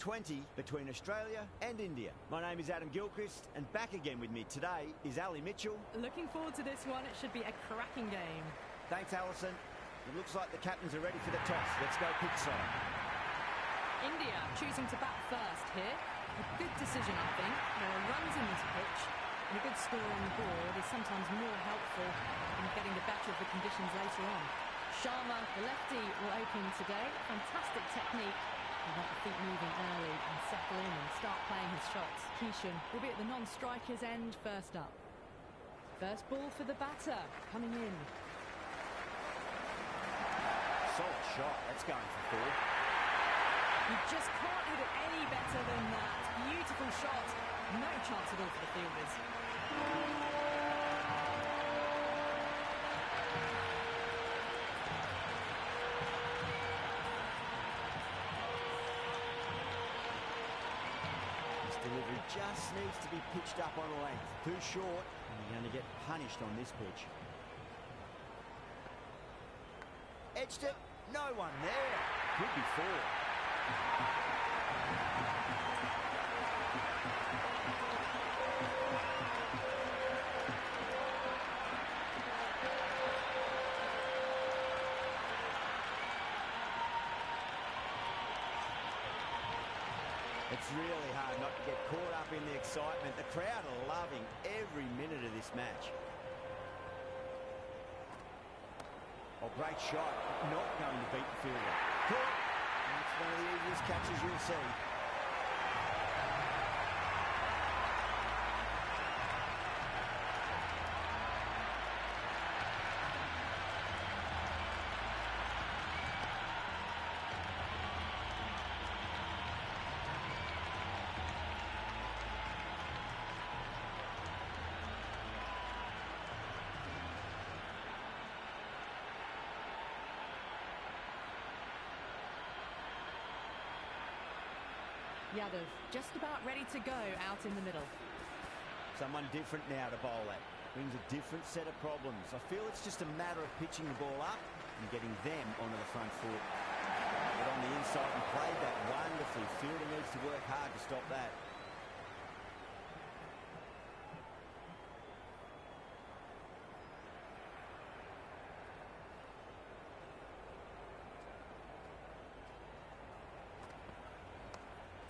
T20 between Australia and India. My name is Adam Gilchrist, and back again with me today is Ali Mitchell. Looking forward to this one. It should be a cracking game. Thanks, Alison. It looks like the captains are ready for the toss. Let's go pitch side. India choosing to bat first here. A good decision, I think. There are runs in this pitch, and a good score on the board is sometimes more helpful in getting the better of the conditions later on. Sharma, the lefty, will open today. Fantastic technique. He'll want the feet moving early and settle in and start playing his shots. Kishan will be at the non-striker's end first up. First ball for the batter, coming in. Solid shot. That's going for four. You just can't hit it any better than that. Beautiful shot. No chance at all for the fielders. Delivery just needs to be pitched up on length. Too short, and you're going to get punished on this pitch. Edged it. No one there. Could be four. It's really hard not to get caught up in the excitement. The crowd are loving every minute of this match. Oh, great shot. Not going to beat the fielder. Caught. That's one of the easiest catches you'll see. Yadav just about ready to go out in the middle. Someone different now to bowl at. Brings a different set of problems. I feel it's just a matter of pitching the ball up and getting them onto the front foot. But on the inside and played that wonderfully. Fielder needs to work hard to stop that.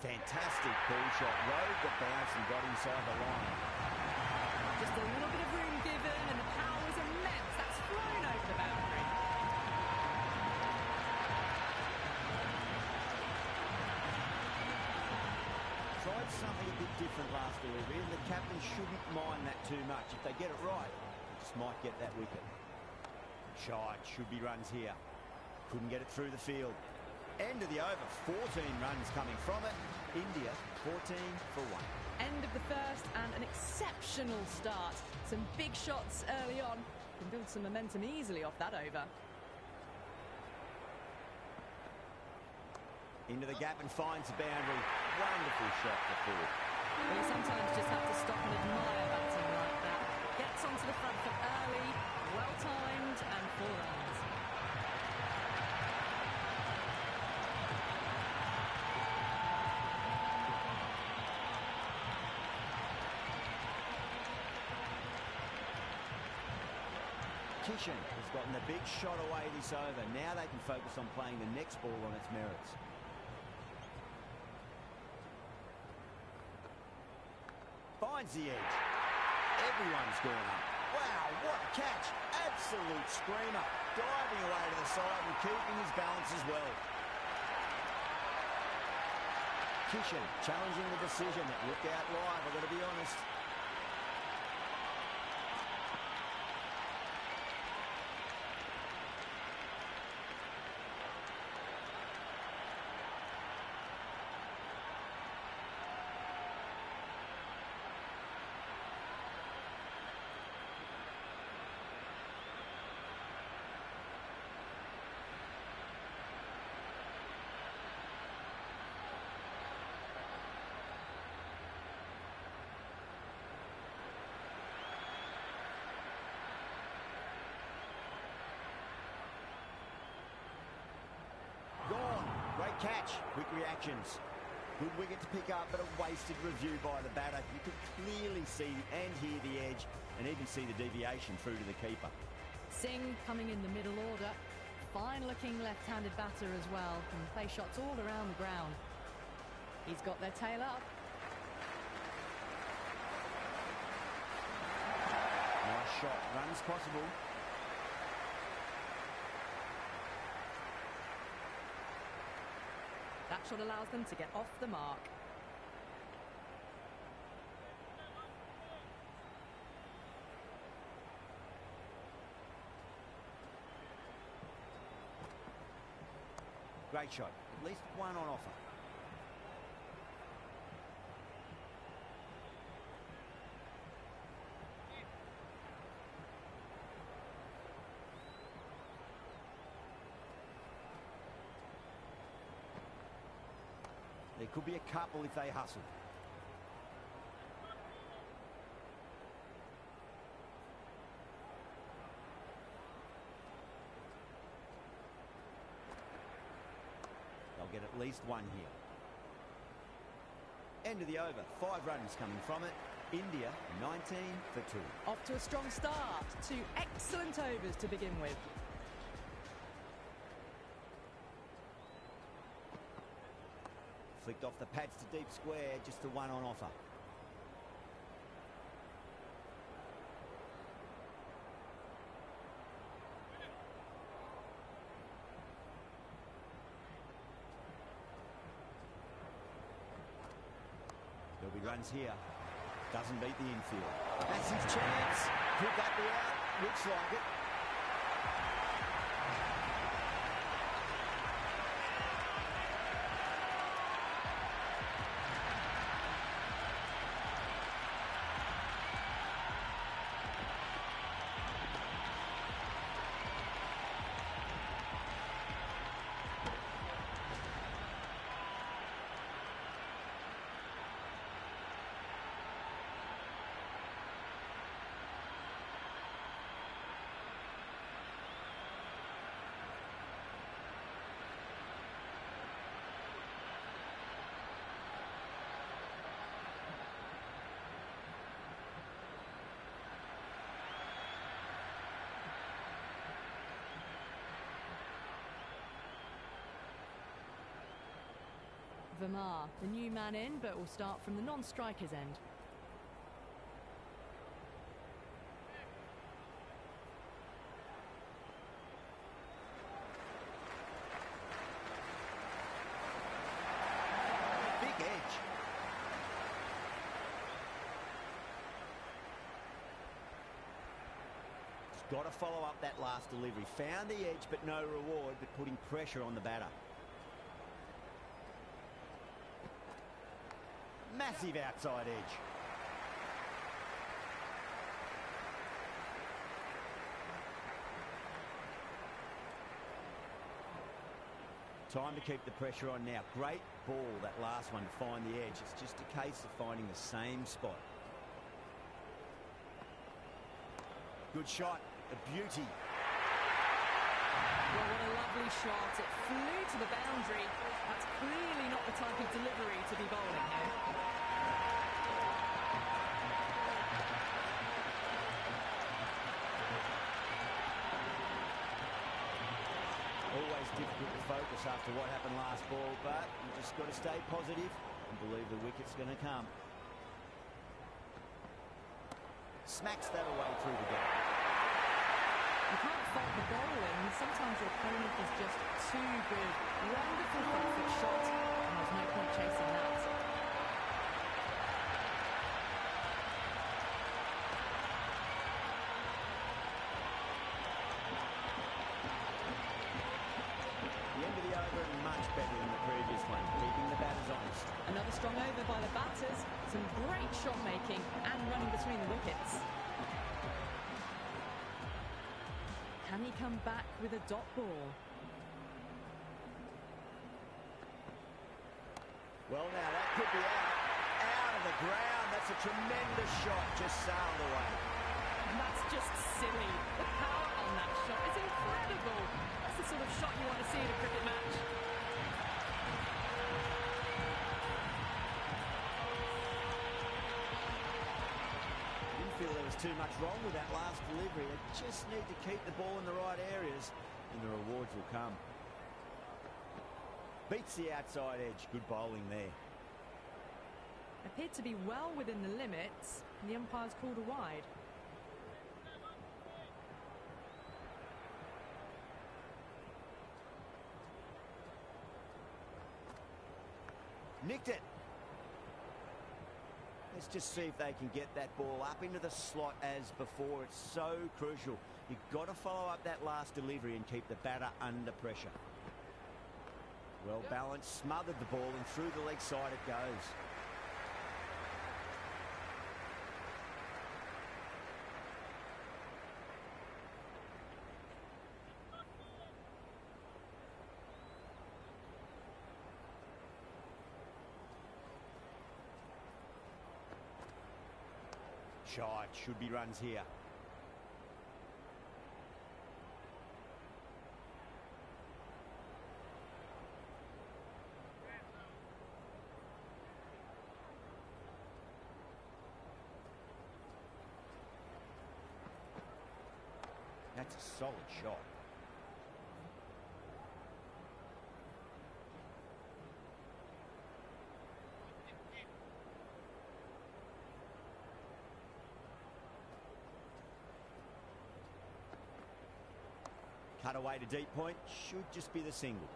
Fantastic ball shot. Rode the bounce and got inside the line. Just a little bit of room given and the power was immense. That's flown over the boundary. Tried something a bit different last delivery, and the captain shouldn't mind that too much. If they get it right, they just might get that wicket. Shot. Should be runs here. Couldn't get it through the field. End of the over, 14 runs coming from it. India 14 for 1. End of the first and an exceptional start. Some big shots early on. Can build some momentum easily off that over. Into the gap and finds the boundary. Wonderful shot for four. Well, you sometimes just have to stop and admire batting like that. Gets onto the front foot early, well timed and 4 runs. Kishan has gotten the big shot away this over. Now they can focus on playing the next ball on its merits. Finds the edge. Everyone's gone up. Wow, what a catch. Absolute screamer. Diving away to the side and keeping his balance as well. Kishan challenging the decision. It looked out live, I've got to be honest. Gone. Great catch. Quick reactions. Good wicket to pick up, but a wasted review by the batter. You could clearly see and hear the edge and even see the deviation through to the keeper. Singh coming in the middle order. Fine-looking left-handed batter as well. Can play shots all around the ground. He's got their tail up. Nice shot. Runs possible. That shot allows them to get off the mark. Great shot. At least one on offer. There could be a couple if they hustle. They'll get at least one here. End of the over. 5 runs coming from it. India 19 for 2. Off to a strong start. 2 excellent overs to begin with. Flicked off the pads to deep square, just the one on offer. There'll be runs here. Doesn't beat the infield. That's his chance. Could that be out? Looks like it. Verma, the new man in, but will start from the non-striker's end. Big edge. Just got to follow up that last delivery. Found the edge, but no reward, but putting pressure on the batter. Massive outside edge. Time to keep the pressure on now. Great ball, that last one, to find the edge. It's just a case of finding the same spot. Good shot, a beauty. Well, what a lovely shot. It flew to the boundary. That's clearly not the type of delivery to be bowling here. Always difficult to focus after what happened last ball, but you just got to stay positive and believe the wicket's going to come. Smacks that away through the gap. You can't fault the bowling. Sometimes your opponent is just too good. Wonderful front-foot shot, and there's no point chasing that. The end of the over, much better than the previous one, keeping the batters honest. Another strong over by the batters. Some great shot making and running between the wickets. Can he come back with a dot ball? Well, now that could be out of the ground. That's a tremendous shot, just sailed away. And that's just silly. The power on that shot is incredible. That's the sort of shot you want to see in a cricket match. there's too much wrong with that last delivery. They just need to keep the ball in the right areas and the rewards will come. Beats the outside edge. Good bowling there. Appeared to be well within the limits. The umpire's called a wide. Nicked it. Let's just see if they can get that ball up into the slot as before. It's so crucial. You've got to follow up that last delivery and keep the batter under pressure. Well balanced, smothered the ball and through the leg side it goes. Shite, should be runs here. That's a solid shot. Cut away to deep point, should just be the single.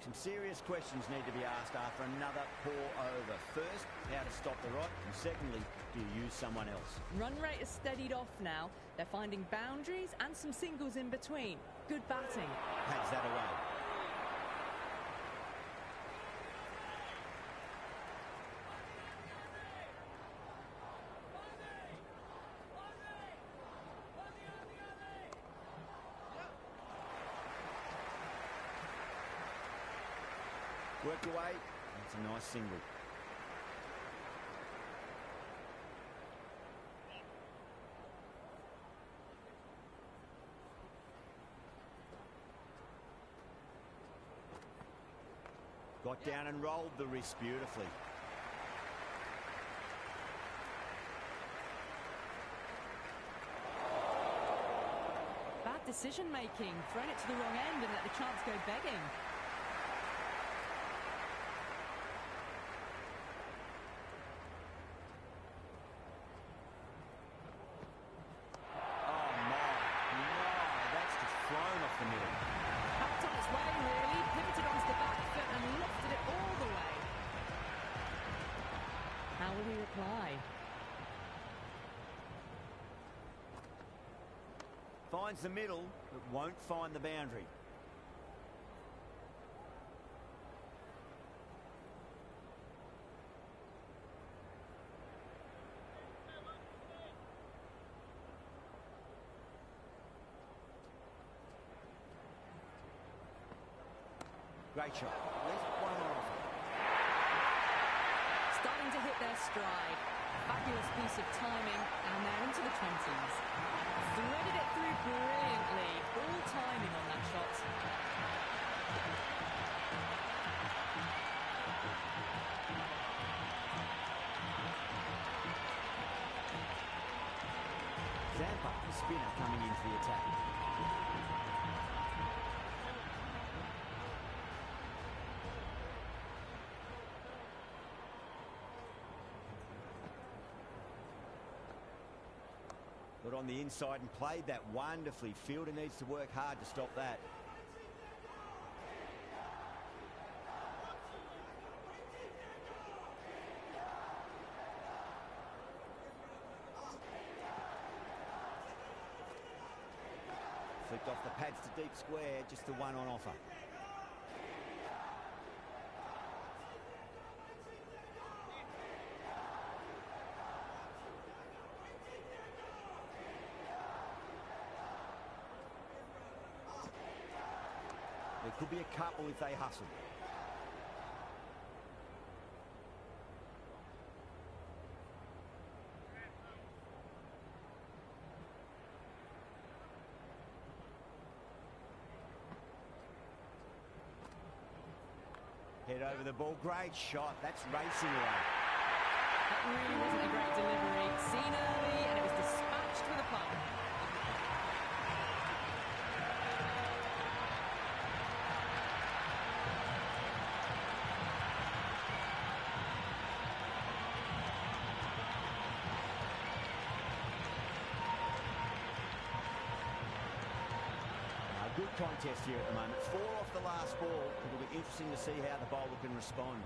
Some serious questions need to be asked after another poor over. First, how to stop the rot, and secondly, do you use someone else? Run rate has steadied off now. They're finding boundaries and some singles in between. Good batting. Pads that away. Worked away. That's a nice single. Got down and rolled the wrist beautifully. Bad decision making. Thrown it to the wrong end and let the chance go begging. Finds the middle, but won't find the boundary. Great shot. At least one more offer. Starting to hit their stride. Fabulous piece of timing, and they're into the 20s. Threaded it through brilliantly. All timing on that shot. Zampa, the spinner, coming into the attack. Got on the inside and played that wonderfully. Fielder needs to work hard to stop that. Flicked off the pads to deep square, just the one on offer. There could be a couple if they hustle. Head over the ball, great shot. That's racing away. That really wasn't a great delivery. Seen early, and it was dispatched with a punt. Good contest here at the moment. 4 off the last ball. It'll be interesting to see how the bowler can respond.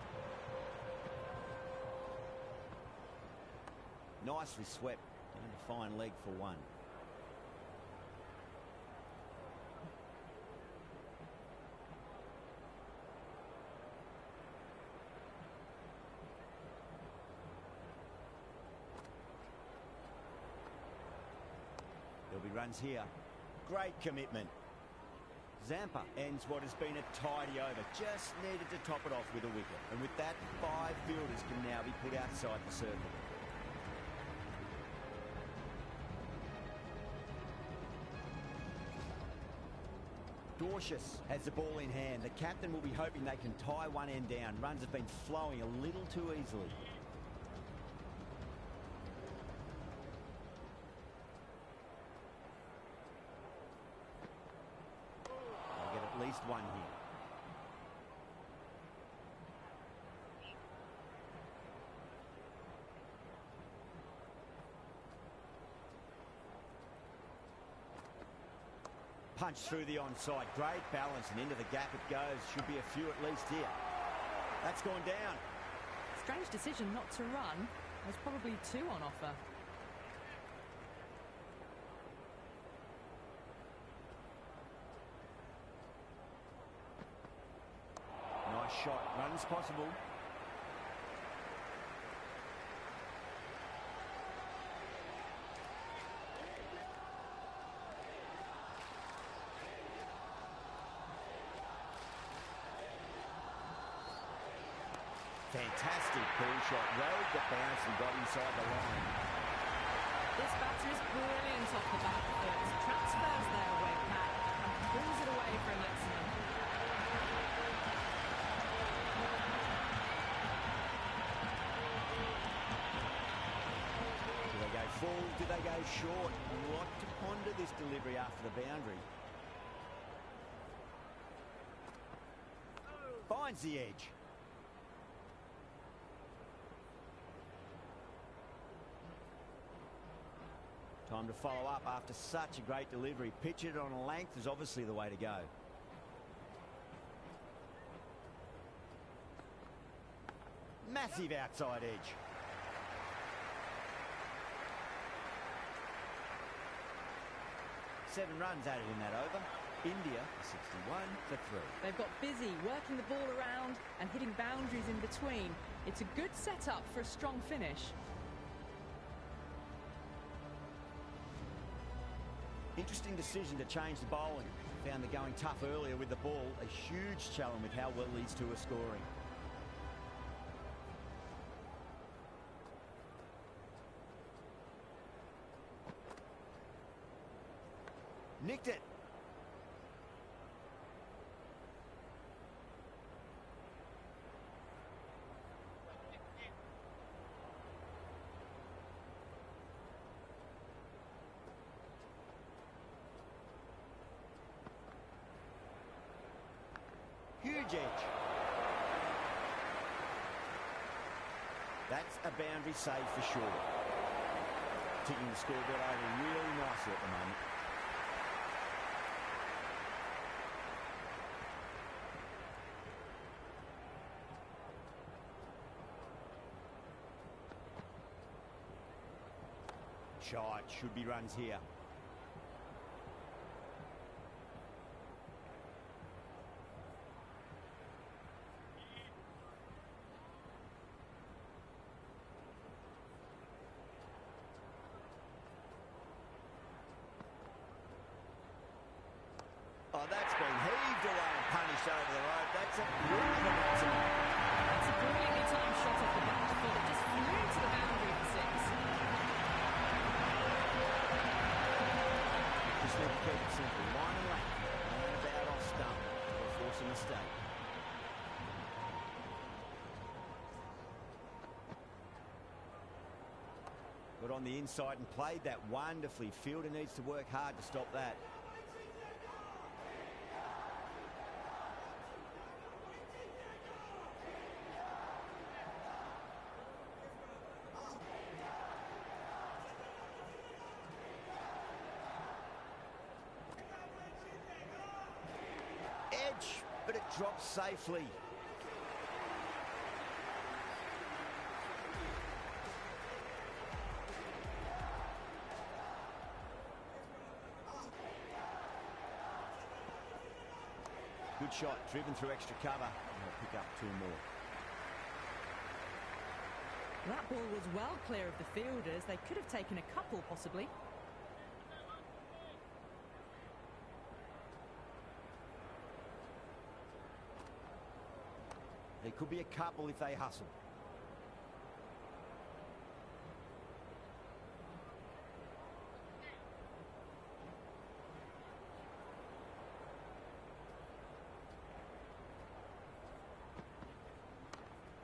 Nicely swept. Going to fine leg for 1. There'll be runs here. Great commitment. Zampa ends what has been a tidy over. Just needed to top it off with a wicket. And with that, 5 fielders can now be put outside the circle. Dorcius has the ball in hand. The captain will be hoping they can tie one end down. Runs have been flowing a little too easily. At least 1 here. Punch through the onside. Great balance, and into the gap it goes. Should be a few at least here. That's gone down. Strange decision not to run. There's probably 2 on offer. Shot. Runs possible. Fantastic pull shot. Rode the bounce and got inside the line. This batter is brilliant off the back foot. Transfers their away pat and pulls it away for an excellent. Full, did they go short? A lot to ponder this delivery after the boundary. Finds the edge. Time to follow up after such a great delivery. Pitch it on a length is obviously the way to go. Massive outside edge. Seven runs added in that over. India 61 for 3. They've got busy working the ball around and hitting boundaries in between. It's a good setup for a strong finish. Interesting decision to change the bowling. Found the going tough earlier with the ball. A huge challenge with how well these two are scoring. Nicked it. Huge edge. That's a boundary save for sure. Ticking the scoreboard over really nicely at the moment. Shot, should be runs here. Oh, that's been heaved away and punished over the road. That's a brilliant maximum. That's a brilliantly timed shot off the back foot. It just flew to the boundary for 6. Just need to keep it simple. Line and length. And about off stump. Or force a mistake. Got on the inside and played that wonderfully. Fielder needs to work hard to stop that. Edge, but it drops safely. Good shot, driven through extra cover. And they'll pick up 2 more. That ball was well clear of the fielders. They could have taken a couple, possibly. There could be a couple if they hustle.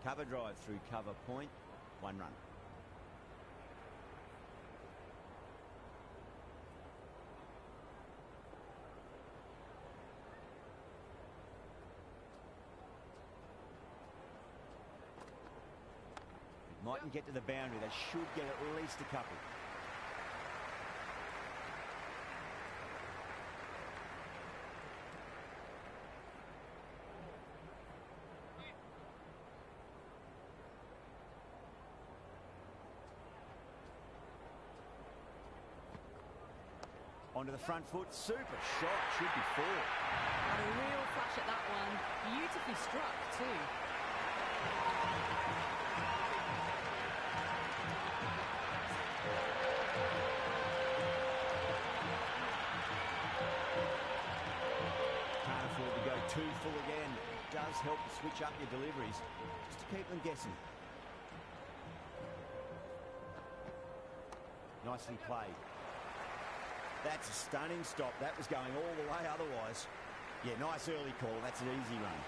Cover drive through cover point, 1 run. Mightn't get to the boundary. They should get at least a couple. Onto the front foot. Super shot. Should be 4. Had a real flash at that one. Beautifully struck, too. Can't afford to go too full again. It does help to switch up your deliveries, just to keep them guessing. Nicely played. That's a stunning stop. That was going all the way otherwise. Yeah, nice early call. That's an easy run.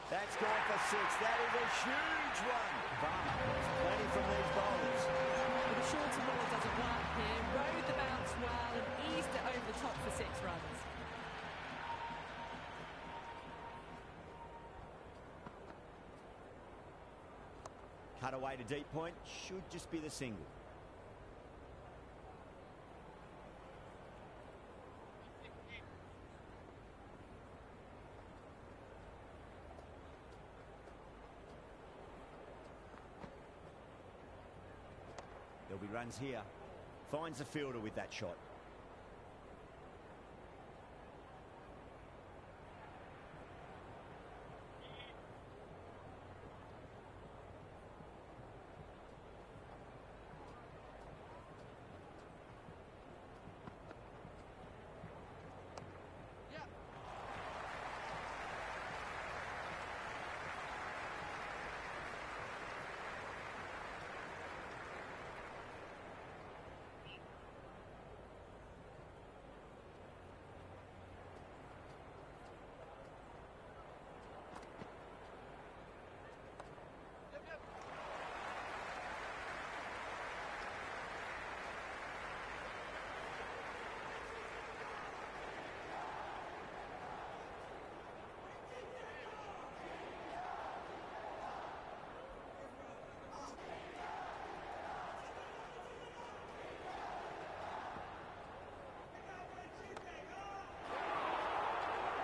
That's gone for 6. That is a huge one. Varner has plenty from these bowlers. With a shorter ball doesn't work here. Rode the bounce well and eased it over the top for 6 runs. Cut away to deep point. Should just be the single. There'll be runs here. Finds the fielder with that shot.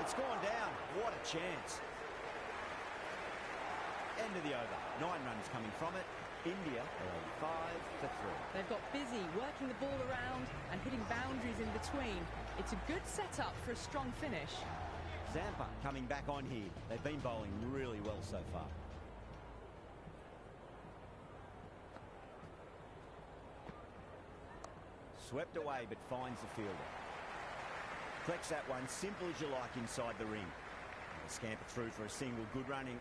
It's gone down. What a chance. End of the over. 9 runs coming from it. India are 5 for 3. They've got busy working the ball around and hitting boundaries in between. It's a good setup for a strong finish. Zampa coming back on here. They've been bowling really well so far. Swept away but finds the fielder. Flex that one, simple as you like inside the ring. They scamper through for a single, good running.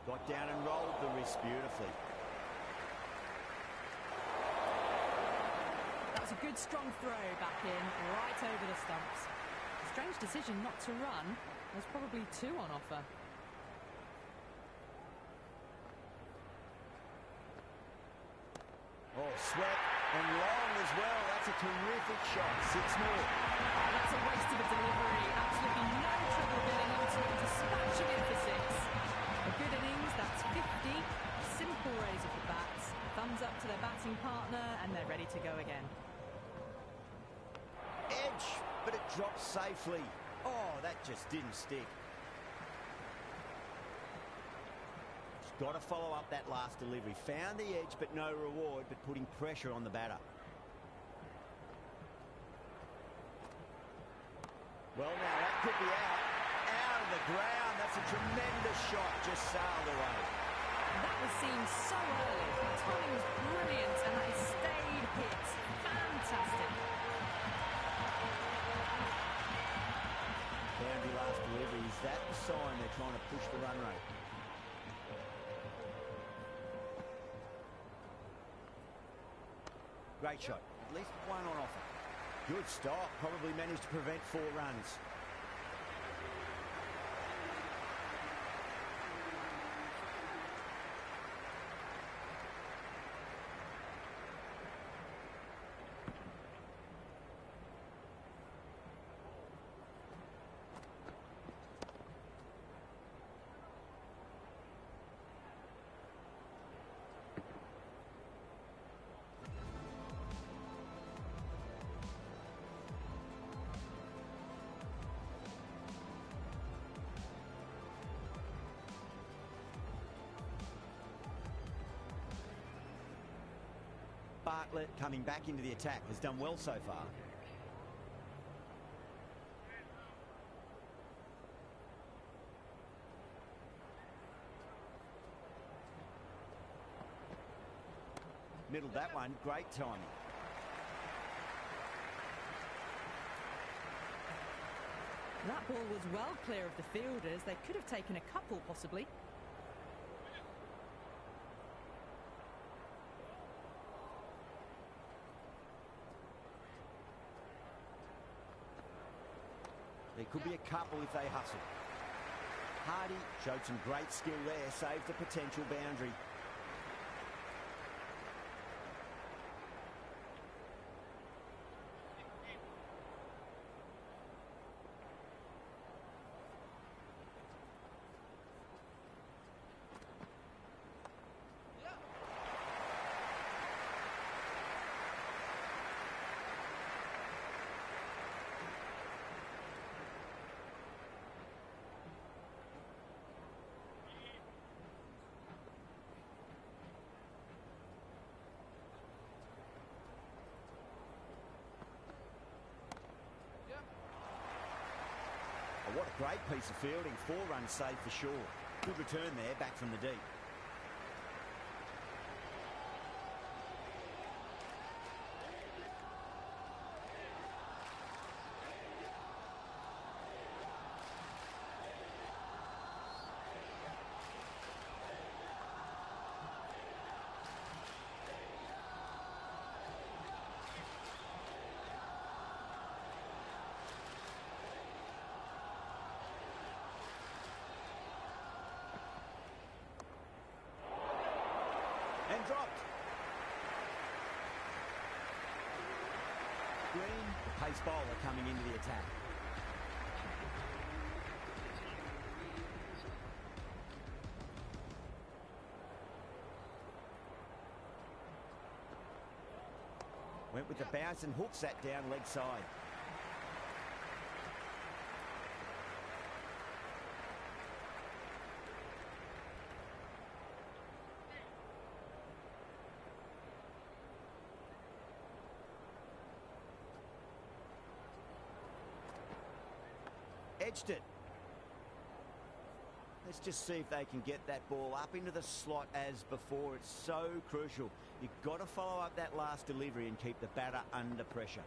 Got down and rolled the wrist beautifully. That was a good strong throw back in, right over the stumps. Strange decision not to run. There's probably two on offer. Oh, swept and long as well. That's a terrific shot. 6 more. Oh, that's a waste of a delivery. Absolutely no trouble getting into it. Dispatching it for 6. A good innings, that's 50. Simple raise of the bats. Thumbs up to their batting partner, and they're ready to go again. Edge, but it drops safely. Oh, that just didn't stick. Just got to follow up that last delivery. Found the edge, but no reward, but putting pressure on the batter. Well, now that could be out. Out of the ground. That's a tremendous shot. Just sailed away. That was seen so early. The timing was brilliant, and that is stayed hit. Fantastic. Boundary last delivery. Is that the sign they're trying to push the run rate? Great shot. At least one on offer. Good stop. Probably managed to prevent 4 runs. Bartlett coming back into the attack has done well so far. Middled that one, great timing. That ball was well clear of the fielders. They could have taken a couple, possibly. There could be a couple if they hustle. Hardy showed some great skill there, saved a potential boundary. What a great piece of fielding. 4 runs saved for sure. Good return there, back from the deep. And dropped. Green, the pace bowler coming into the attack. Went with the bounce and hooks that down leg side. edged it. Let's just see if they can get that ball up into the slot as before. It's so crucial. You've got to follow up that last delivery and keep the batter under pressure.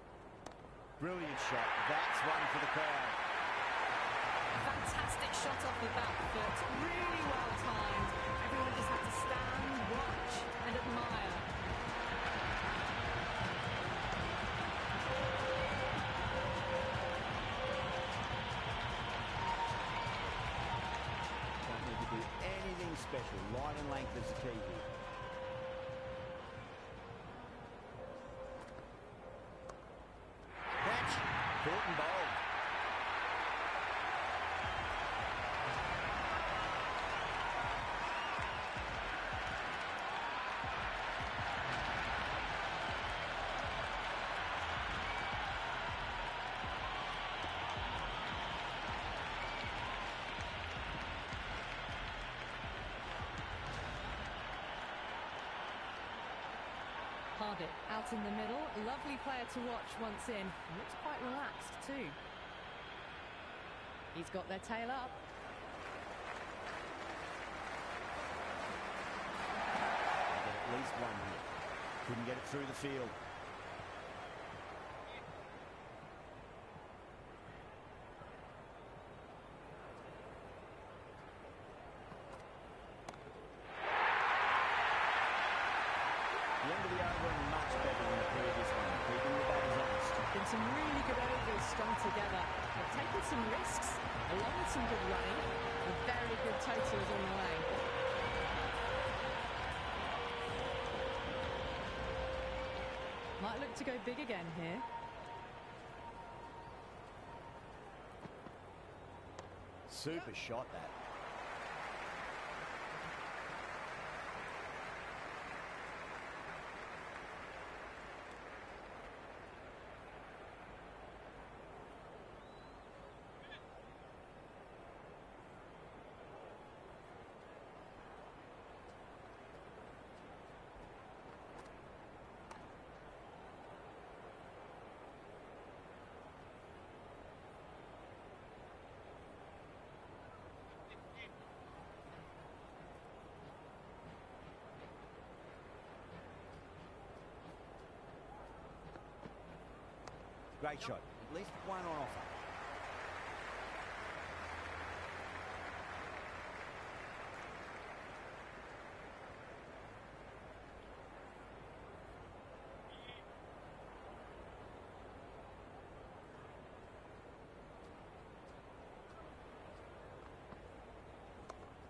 Brilliant shot. That's one for the crowd. Fantastic shot off the back foot. Really well timed. Everyone just had to stand, watch and admire. Anything special. Line and length is the key here. Catch. Caught and bowled. Hardit out in the middle. Lovely player to watch once in. Looks quite relaxed too. He's got their tail up. Got at least one here. Couldn't get it through the field. The end of the over and much better than the previous one, keeping the batters honest. Been some really good overs strung together. They've taken some risks, along with some good running, and very good totals on the way. Might look to go big again here. Super shot, that. Great shot. At least one on offer.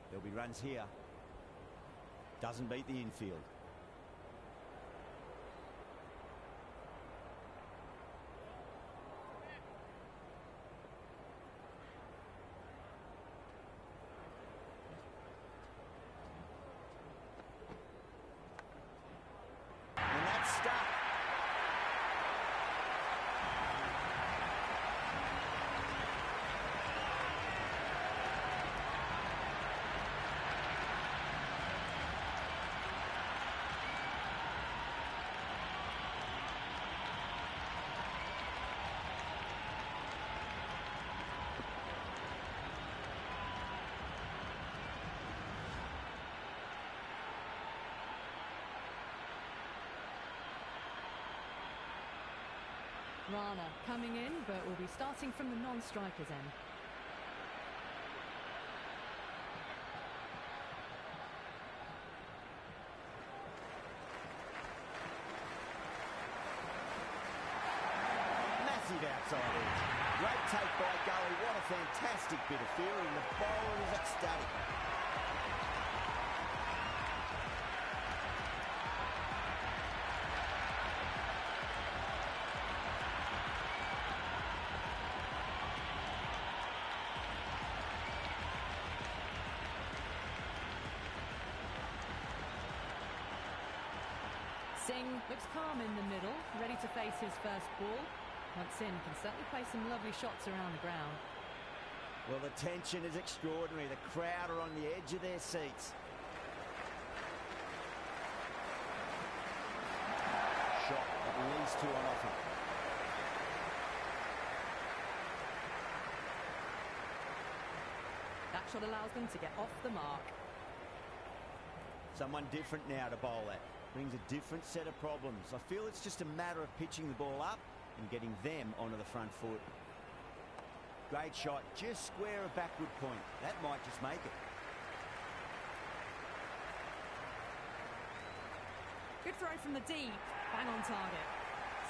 There'll be runs here. Doesn't beat the infield. Rana coming in, but will be starting from the non-strikers end. Massive outside edge. Great take by Gully. What a fantastic bit of fielding. The bowler is ecstatic. Singh looks calm in the middle, ready to face his first ball. Once in, can certainly play some lovely shots around the ground. Well, the tension is extraordinary. The crowd are on the edge of their seats. Shot, at least two on offer. shot allows them to get off the mark. Someone different now to bowl at. Brings a different set of problems. I feel it's just a matter of pitching the ball up and getting them onto the front foot. Great shot, just square of backward point. That might just make it. Good throw from the deep, bang on target.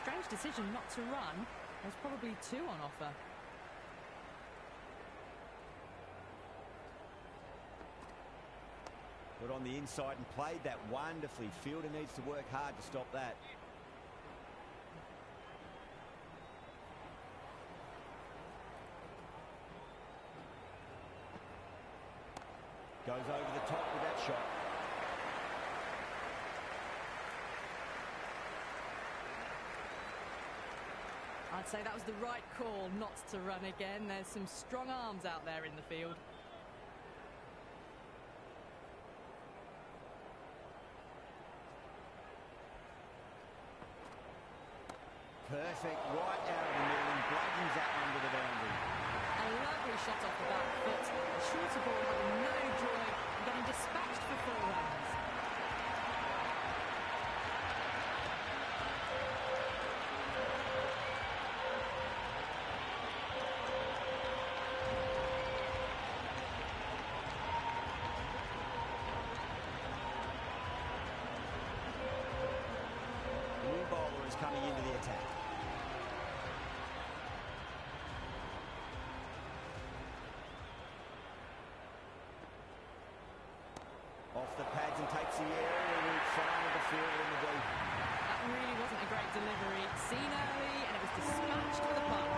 Strange decision not to run. There's probably two on offer. Got on the inside and played that wonderfully. Fielder needs to work hard to stop that. Goes over the top with that shot. I'd say that was the right call not to run again. There's some strong arms out there in the field. Perfect, right out of the middle and blaggings that one to the boundary. A lovely shot off the back foot. A shorter ball having no joy and getting dispatched for 4 runs. The new bowler is coming into the attack. Off the pads and takes the aerial route fine of the fielder in the deep. That really wasn't a great delivery. Seen early and it was dispatched for the punt.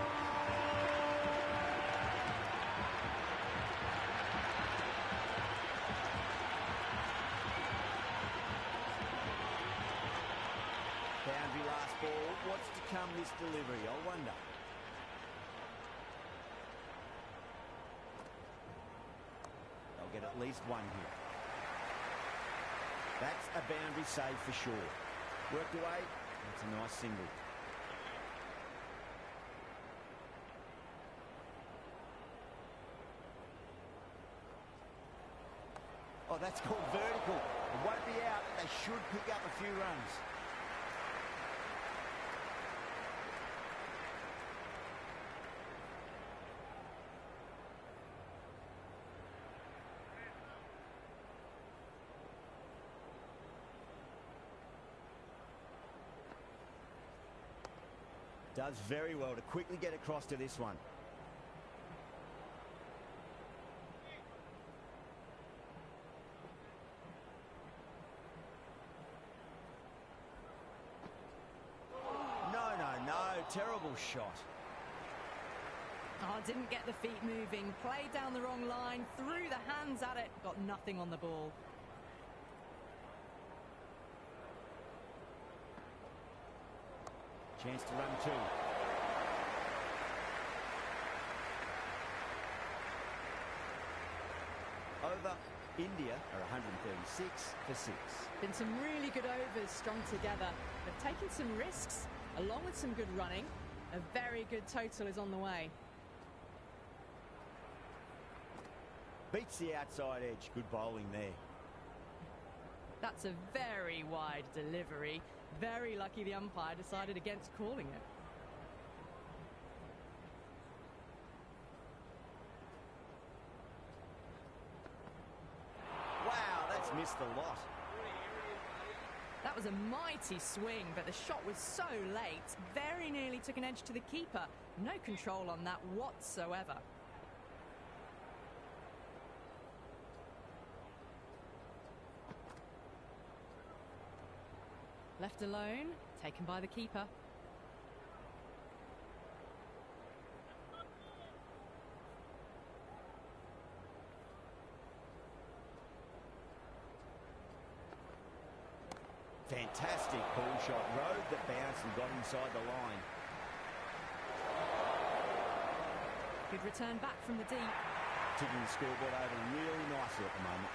Boundary last ball. What's to come this delivery? I wonder. They'll get at least one here. That's a boundary save for sure. Worked away. That's a nice single. Oh, that's called vertical. It won't be out. They should pick up a few runs. Does very well to quickly get across to this one. No, terrible shot. Oh, didn't get the feet moving, played down the wrong line, threw the hands at it, got nothing on the ball. Chance to run two. Over. India are 136 for 6. Been some really good overs strung together. They've taken some risks, along with some good running. A very good total is on the way. Beats the outside edge. Good bowling there. That's a very wide delivery. Very lucky the umpire decided against calling it. Wow, that's missed a lot. That was a mighty swing, but the shot was so late. Very nearly took an edge to the keeper. No control on that whatsoever. Left alone, taken by the keeper. Fantastic pull shot. Rode the bounce and got inside the line. Good return back from the deep. Ticking the scoreboard over really nicely at the moment.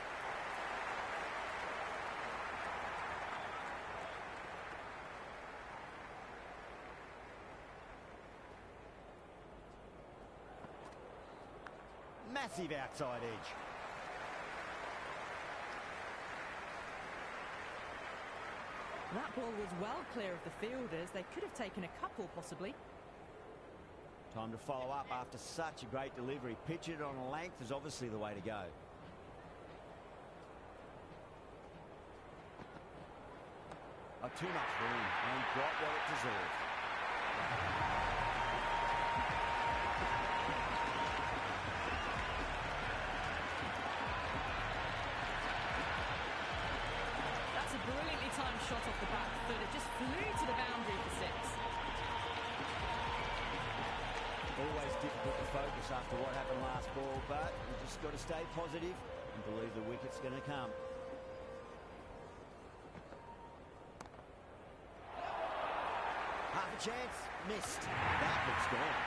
Massive outside edge. That ball was well clear of the fielders. They could have taken a couple, possibly. Time to follow up after such a great delivery. Pitch it on a length is obviously the way to go. Oh, too much room and got what it deserved. That's a brilliantly timed shot off the back foot. It just flew to the boundary for 6. Always difficult to focus after what happened last ball, but you just got to stay positive and believe the wicket's going to come. Half a chance, missed. That looks gone.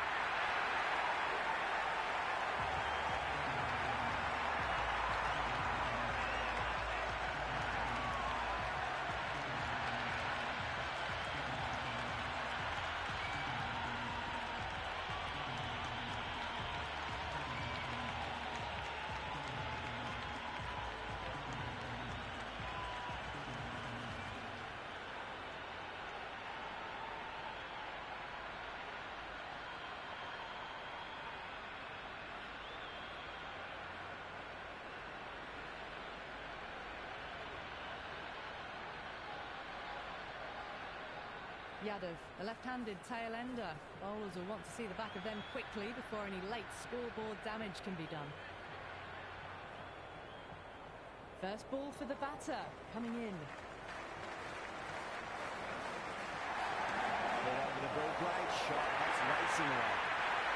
Yadav, a left-handed tail-ender. Bowlers will want to see the back of them quickly before any late scoreboard damage can be done. First ball for the batter, coming in. Get over the ball, great shot, that's racing away.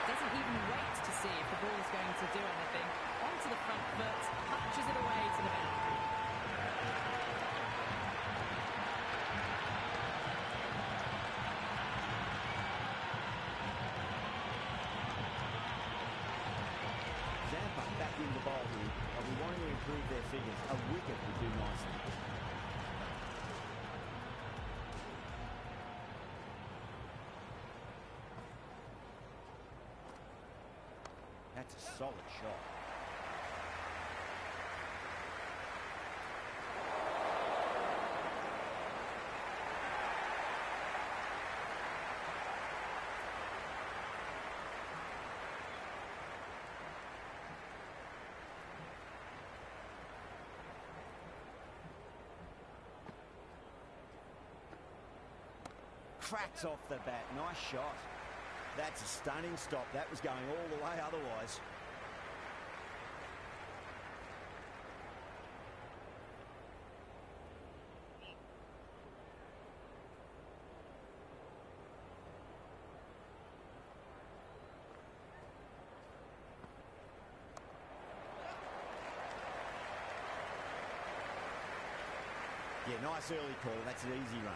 Doesn't even wait to see if the ball's going to do anything. Onto the front foot, punches it away to the boundary. Back in the bowl here, but we wanting to improve their figures. A wicket would do nicely. That's a solid shot. Cracks off the bat. Nice shot. That's a stunning stop. That was going all the way otherwise. Yeah, nice early call. That's an easy run.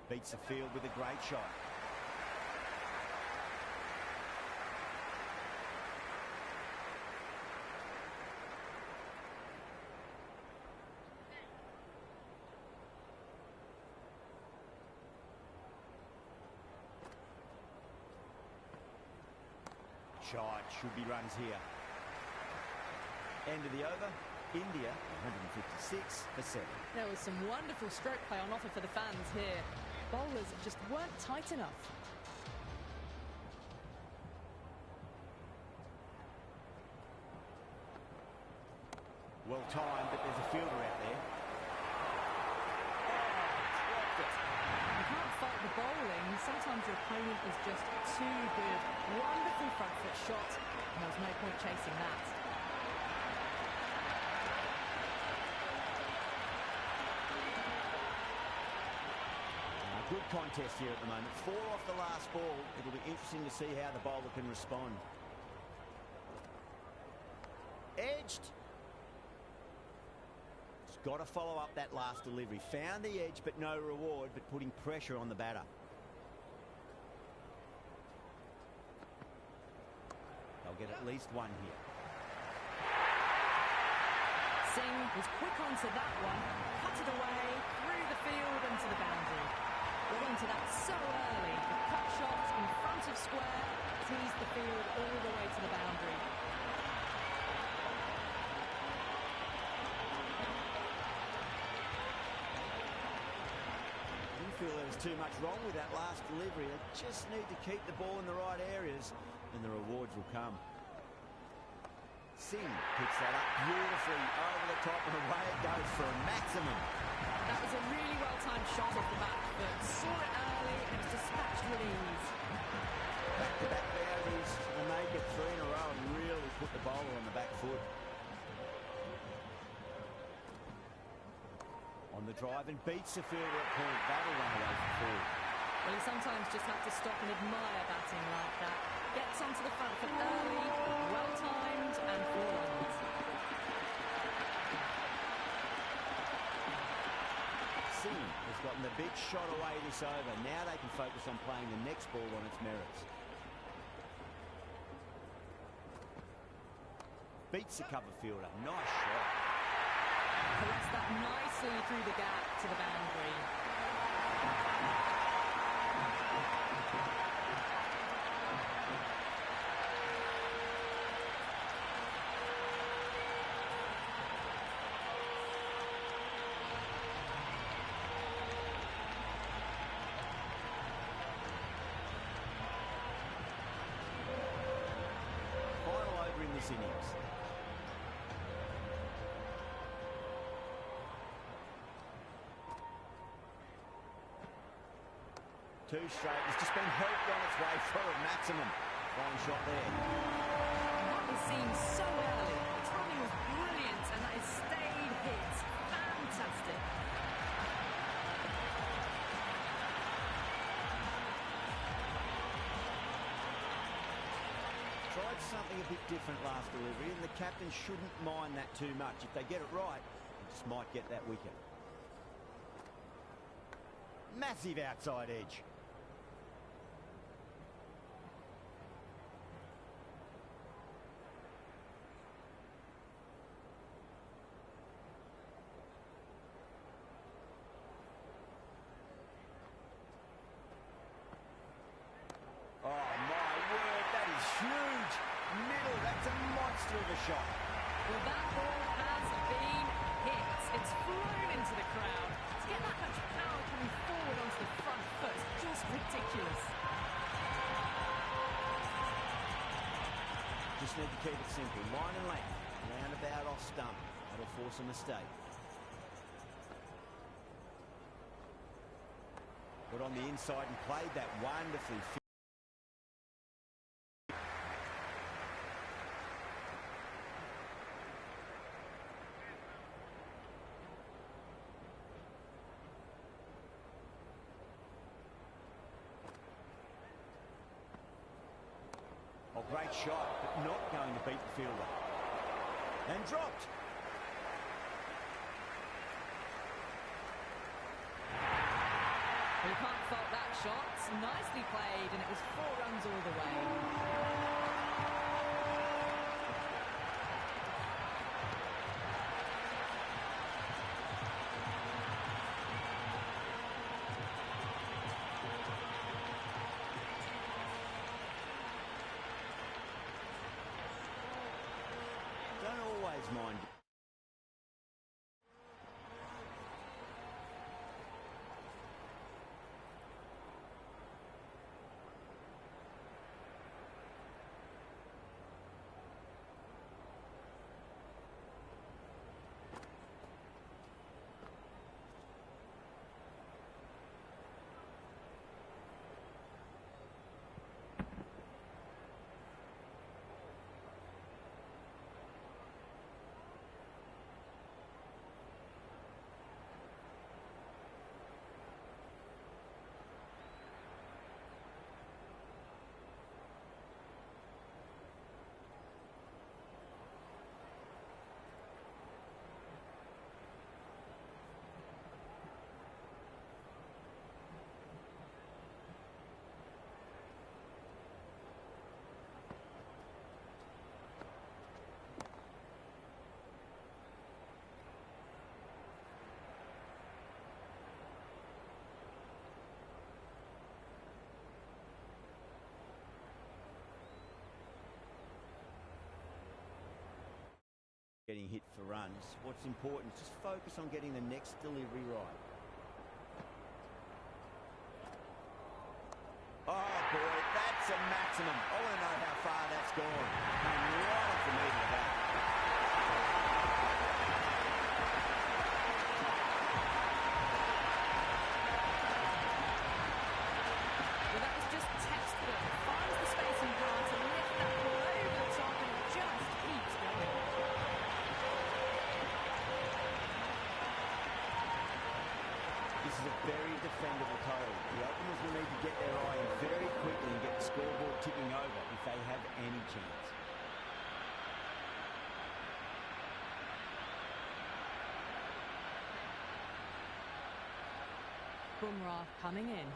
Beats the field with a great shot. Shot, should be runs here. End of the over. India 156 for 7. There was some wonderful stroke play on offer for the fans here. Bowlers just weren't tight enough. Well timed, but there's a fielder out there. You can't fault the bowling. Sometimes your opponent is just too good. Wonderful front foot shot. And there was no point chasing that. Good contest here at the moment. 4 off the last ball. It'll be interesting to see how the bowler can respond. Edged. He's got to follow up that last delivery. Found the edge, but no reward, but putting pressure on the batter. They'll get at least one here. Singh was quick onto that one, cut it away, through the field and to the boundary. Got onto that so early. The cut shot in front of square, teased the field all the way to the boundary. Didn't feel there was too much wrong with that last delivery. They just need to keep the ball in the right areas and the rewards will come. Singh picks that up beautifully over the top and away it goes for a maximum. That was a really well-timed shot off the back foot. Saw it early and it was dispatched with ease. Back-to-back boundaries and make it 3 in a row and really put the bowler on the back foot. On the drive and beats the fielder at point. That'll run away for 4. Well, you sometimes just have to stop and admire batting like that. Gets onto the front foot early, well-timed and 4 runs. Singh has gotten the big shot away this over. Now they can focus on playing the next ball on its merits. Beats the cover fielder. Nice shot. Caressed that nicely through the gap to the boundary. Final over in this innings. Two straight. It's just been helped on its way for a maximum. Fine shot there. That was seen so early. The timing was brilliant and that is stayed hits. Fantastic. Tried something a bit different last delivery and the captain shouldn't mind that too much. If they get it right, they just might get that wicket. Massive outside edge. Oh, my word, that is huge. Middle, that's a monster of a shot. Well, that ball has been hit. It's flown into the crowd. To get that much power coming forward onto the front foot, just ridiculous. Just need to keep it simple. Line and length. Roundabout off stump. That'll force a mistake. Got on the inside and played that wonderfully. Oh, great shot, but not going to beat the fielder. And dropped. Well, you can't fault that shot. Nicely played, and it was 4 runs all the way. Don't always mind. getting hit for runs. What's important is just focus on getting the next delivery right. Oh, boy, that's a maximum. I want to know how far that's gone. Came right off the middle of that. Well, that was just textbook. Finds the space and power to lift that ball over the top and it just keeps going. This is a very defendable total. The openers will need to get their eye in very quickly and get the scoreboard ticking over if they have any chance. Bumrah coming in.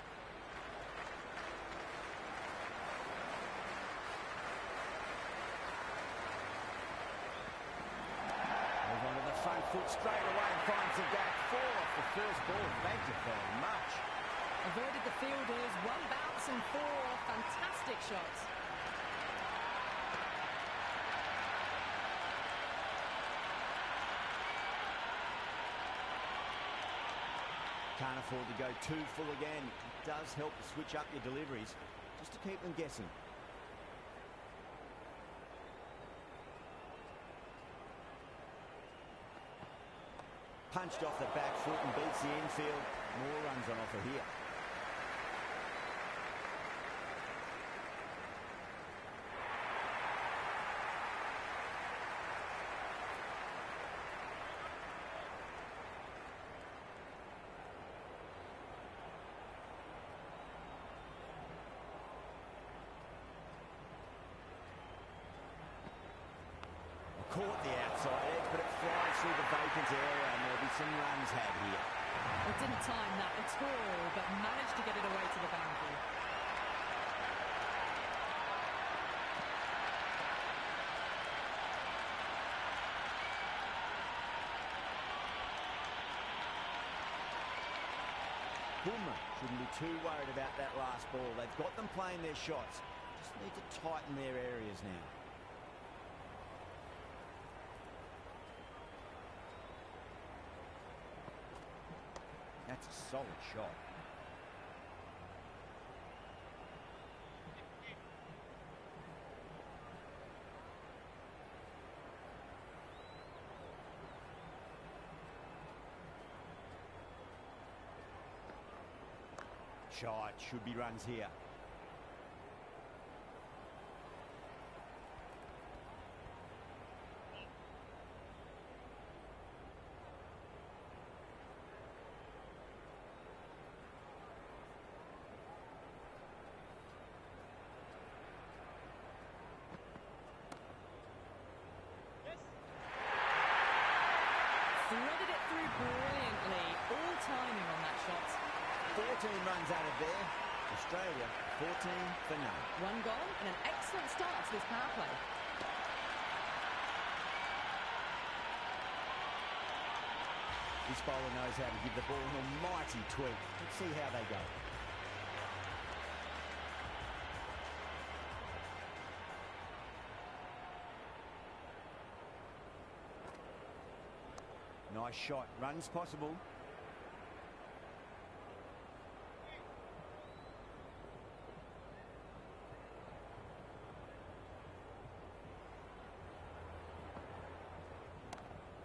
Move on to the front foot straight away and finds the gap. 4 off the first ball. Thank you very much. Avoided the fielders, 1 bounce and 4. Fantastic shots. Can't afford to go too full again. It does help to switch up your deliveries, just to keep them guessing. Punched off the back foot and beats the infield. More runs on offer here. Caught the outside edge, but it flies through the vacant area and there'll be some runs had here. It didn't time that at all, but managed to get it away to the boundary. Bumrah shouldn't be too worried about that last ball. They've got them playing their shots. Just need to tighten their areas now. That's a solid shot. Shot, should be runs here. Threaded it through brilliantly. All timing on that shot. 14 runs out of there. Australia, 14 for none. 1 gone and an excellent start to this power play. This bowler knows how to give the ball an almighty tweak. Let's see how they go. Nice shot. Runs possible.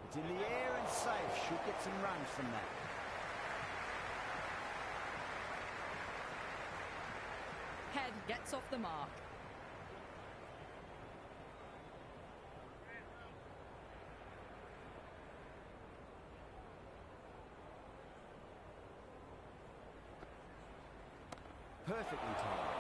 It's in the air and safe. Should get some runs from that. Head gets off the mark. Perfectly timed.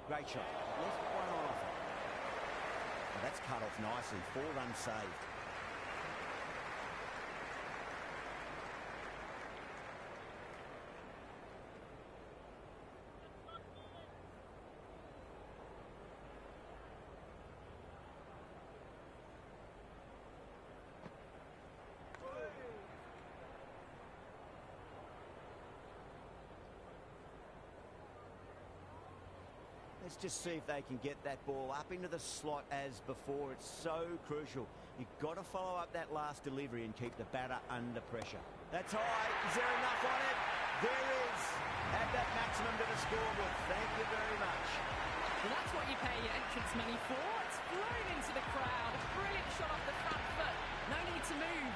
Great shot. Left one on offer. Well, that's cut off nicely. 4 runs saved. Let's just see if they can get that ball up into the slot as before. It's so crucial. You've got to follow up that last delivery and keep the batter under pressure. That's high. Is there enough on it? There is. Add that maximum to the scoreboard. Thank you very much. Well, that's what you pay your entrance money for. It's flown into the crowd. A brilliant shot off the front foot. No need to move.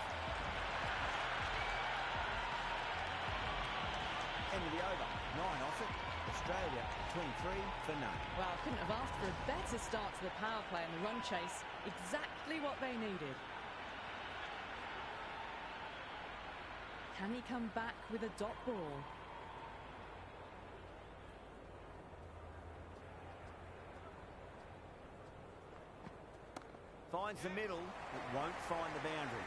End of the over. 9 off it. Australia 23 for none. Well, couldn't have asked for a better start to the power play and the run chase. Exactly what they needed. Can he come back with a dot ball? Finds the middle, but won't find the boundary.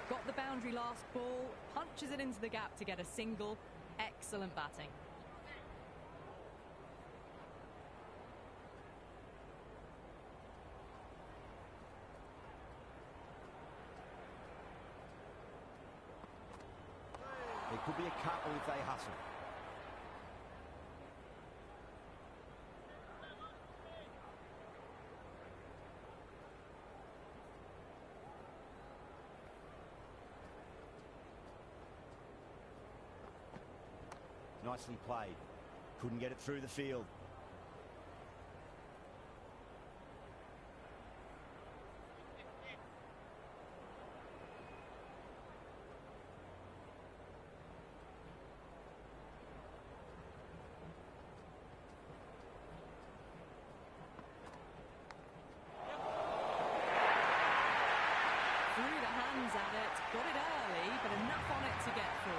Got the boundary last ball, punches it into the gap to get a single. Excellent batting. There could be a couple if they hustle. Nicely played. Couldn't get it through the field. Threw the hands at it, got it early, but enough on it to get through.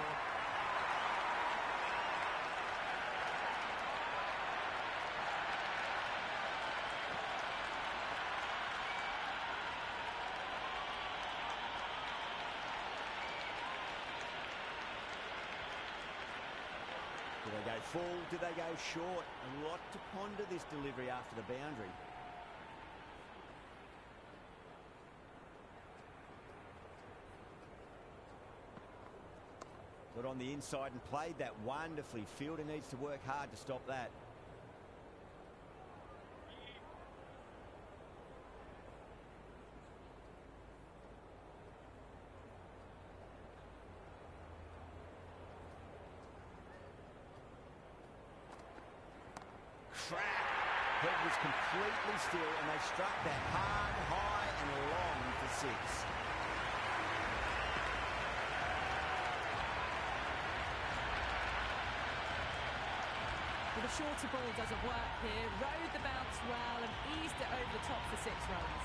Do they go full? Do they go short? A lot to ponder this delivery after the boundary. Got on the inside and played that wonderfully. Fielder needs to work hard to stop that. Crap! Head was completely still and they struck that hard, high and long for 6. Well, the shorter ball doesn't work here. Rode the bounce well and eased it over the top for 6 runs.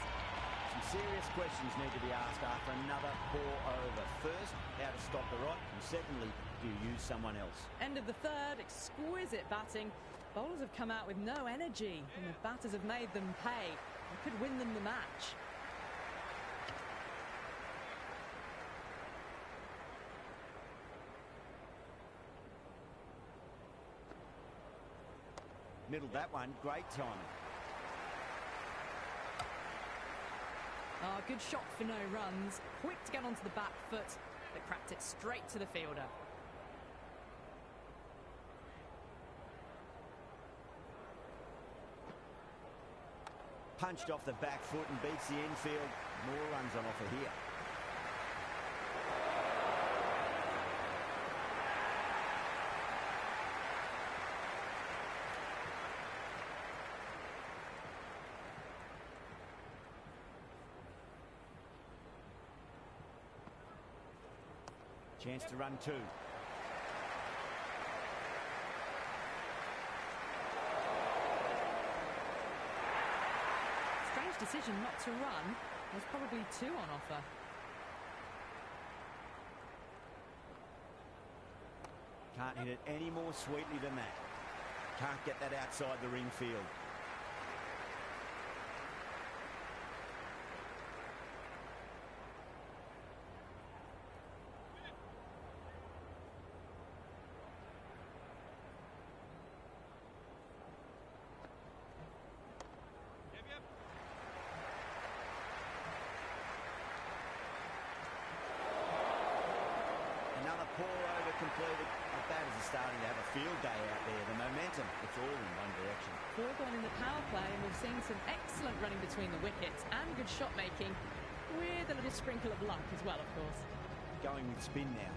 Some serious questions need to be asked after another poor over. First, how to stop the rot, and secondly, do you use someone else? End of the third, exquisite batting. Bowlers have come out with no energy, and the batters have made them pay. They could win them the match. Middled that one, great timing. Good shot for no runs. Quick to get onto the back foot, but cracked it straight to the fielder. Punched off the back foot and beats the infield. More runs on offer here. Chance to run 2. Strange decision not to run. There's probably 2 on offer. Can't hit it any more sweetly than that. Can't get that outside the ring field. Another pour over it completed. The batters are starting to have a field day out there. The momentum, it's all in one direction. 4 gone in the power play, and we've seen some excellent running between the wickets and good shot making, with a little sprinkle of luck as well, of course. Going with spin now.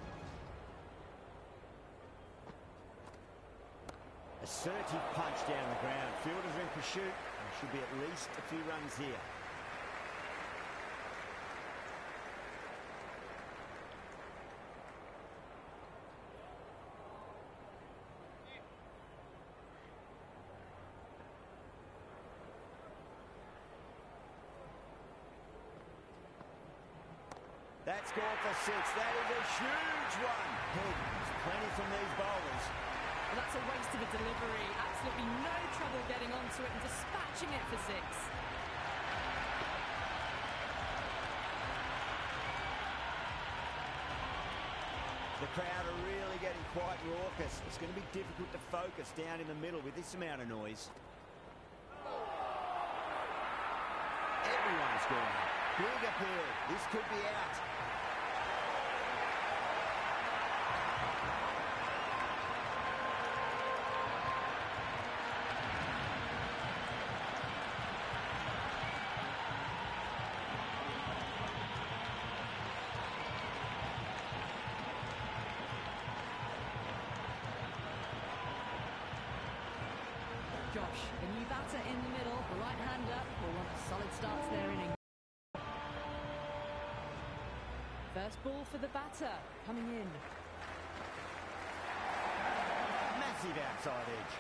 Assertive punch down the ground. Fielders are in pursuit. There should be at least a few runs here. That's gone for 6. That is a huge one. There's plenty from these bowlers. Well, that's a waste of a delivery. Absolutely no trouble getting onto it and dispatching it for 6. The crowd are really getting quite raucous. It's going to be difficult to focus down in the middle with this amount of noise. Everyone's gone. Big appeal. This could be out. Josh, the new batter in the middle, the right-hander, will want a solid start to their innings. First ball for the batter, coming in. Massive outside edge.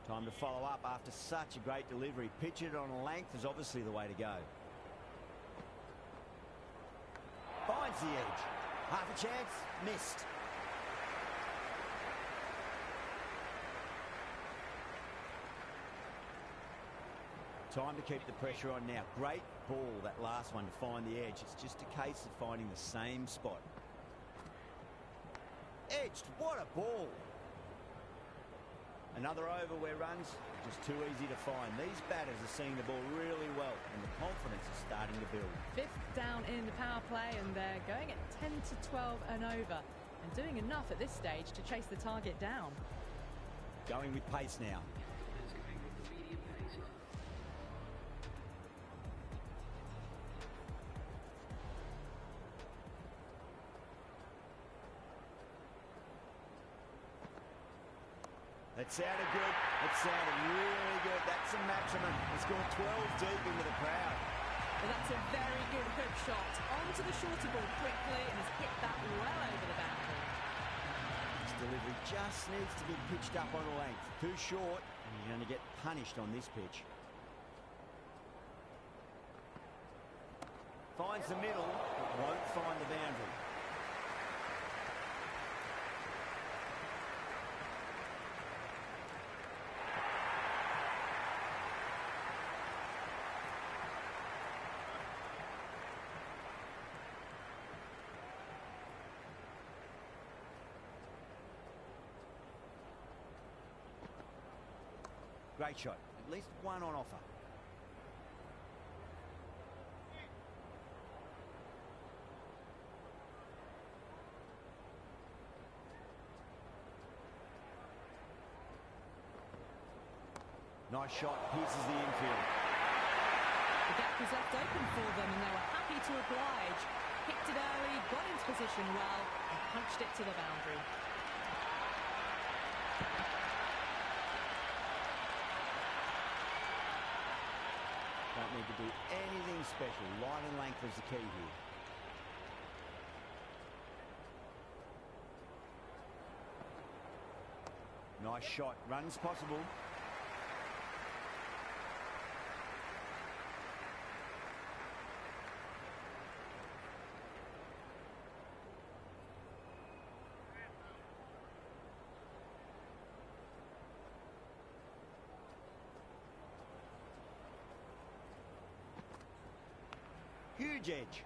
Time to follow up after such a great delivery. Pitch it on length is obviously the way to go. Finds the edge. Half a chance, missed. Time to keep the pressure on now. Great ball, that last one, to find the edge. It's just a case of finding the same spot. Edged, what a ball. Another over where runs are just too easy to find. These batters are seeing the ball really well, and the confidence is starting to build. 5th down in the power play, and they're going at 10 to 12 and over, and doing enough at this stage to chase the target down. Going with pace now. That sounded good. It sounded really good. That's a maximum. It's gone 12 deep into the crowd. Well, that's a very good hook shot. Onto the shorter ball quickly and has hit that well over the boundary. This delivery just needs to be pitched up on a length. Too short, and you're going to get punished on this pitch. Finds the middle, but won't find the boundary. Great shot. At least one on offer. Nice shot. Pierces the infield. The gap was left open for them, and they were happy to oblige. Picked it early, got into position well, and punched it to the boundary. Don't need to do anything special. Line and length is the key here. Nice shot. Runs possible. Huge edge.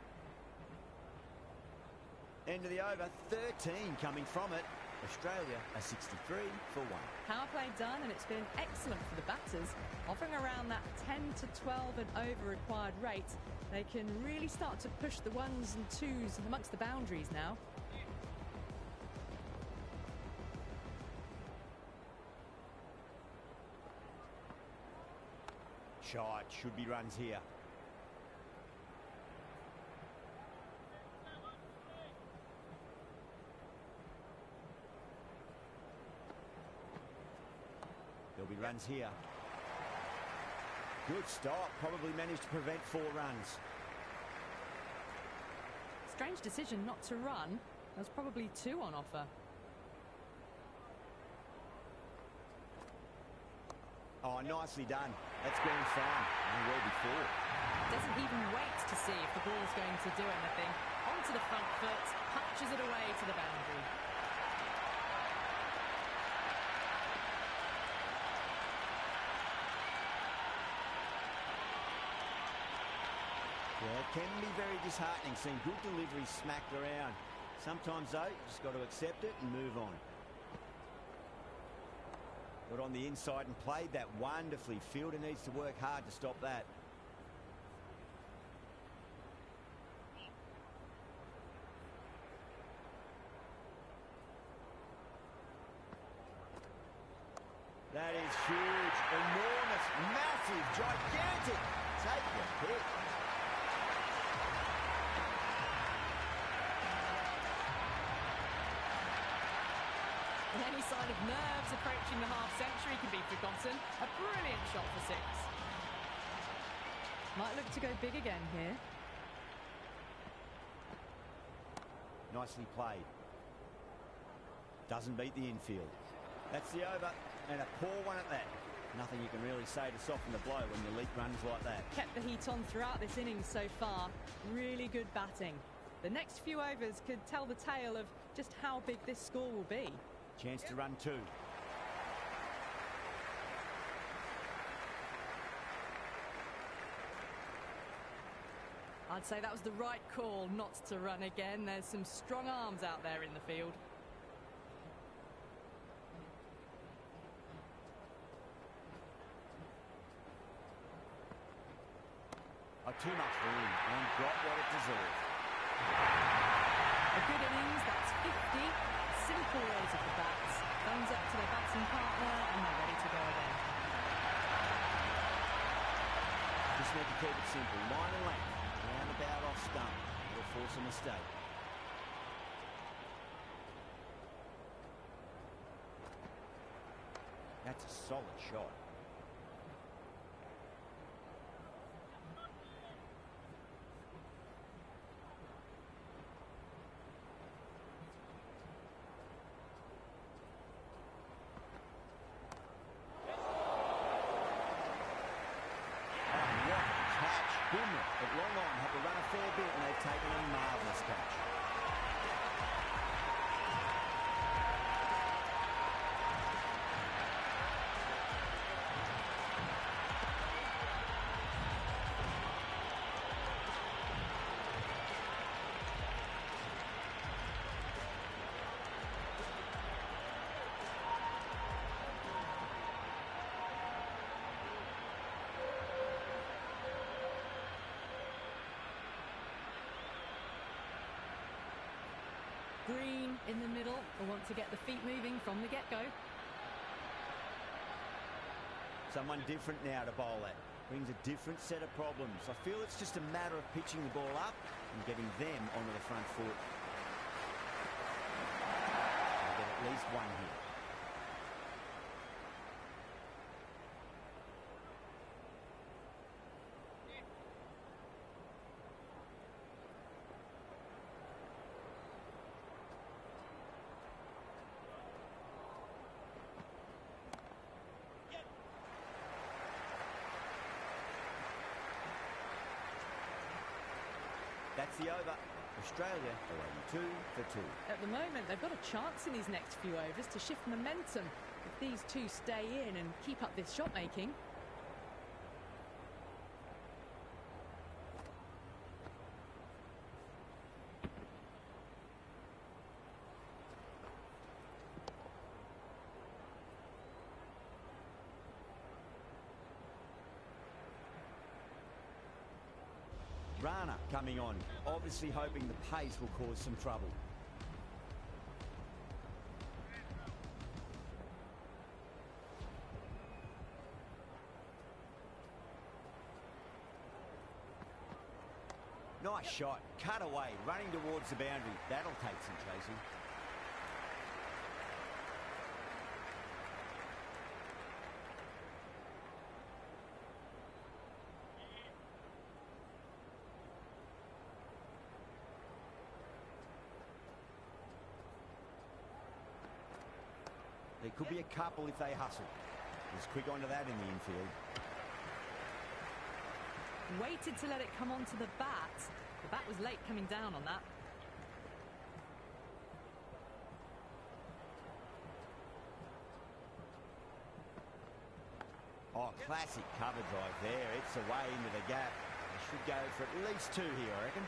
End of the over, 13 coming from it. Australia are 63 for 1. Power play done, and it's been excellent for the batters. Offering around that 10 to 12 and over required rate, they can really start to push the ones and twos amongst the boundaries now. Shot, should be runs here. There'll be runs here. Good stop, probably managed to prevent 4 runs. Strange decision not to run. There's probably 2 on offer. Oh, nicely done. That's gone fine. And well before. Doesn't even wait to see if the ball's going to do anything. Onto the front foot, punches it away to the boundary. Yeah, it can be very disheartening seeing good deliveries smacked around. Sometimes, though, you just got to accept it and move on. Got on the inside and played that wonderfully. Fielder needs to work hard to stop that. That is huge, enormous, massive, gigantic. Take your pick. Any sign of nerves approaching the half-century can be forgotten. A brilliant shot for 6. Might look to go big again here. Nicely played. Doesn't beat the infield. That's the over, and a poor one at that. Nothing you can really say to soften the blow when you leak runs like that. Kept the heat on throughout this innings so far. Really good batting. The next few overs could tell the tale of just how big this score will be. Chance to run 2. I'd say that was the right call not to run again. There's some strong arms out there in the field. Oh, too much room and got what it deserved. A good innings, that's 50. Simple raise of the bats. Thumbs up to their batting partner, and they're ready to go again. Just need to keep it simple. Line and length. Roundabout off stump. It'll force a mistake. That's a solid shot. But long on had to run a fair bit, and they've taken a marvellous catch. Green in the middle. Will want to get the feet moving from the get-go. Someone different now to bowl at. Brings a different set of problems. I feel it's just a matter of pitching the ball up and getting them onto the front foot. They'll get at least 1 here. That's the over. Australia are 82 for 2. At the moment, they've got a chance in these next few overs to shift momentum. If these two stay in and keep up this shot making. Runner coming on, obviously hoping the pace will cause some trouble. Nice shot, cut away, running towards the boundary. That'll take some chasing. There could be a couple if they hustle. He's quick onto that in the infield. Waited to let it come onto the bat. The bat was late coming down on that. Oh, classic cover drive there. It's away into the gap. They should go for at least two here, I reckon.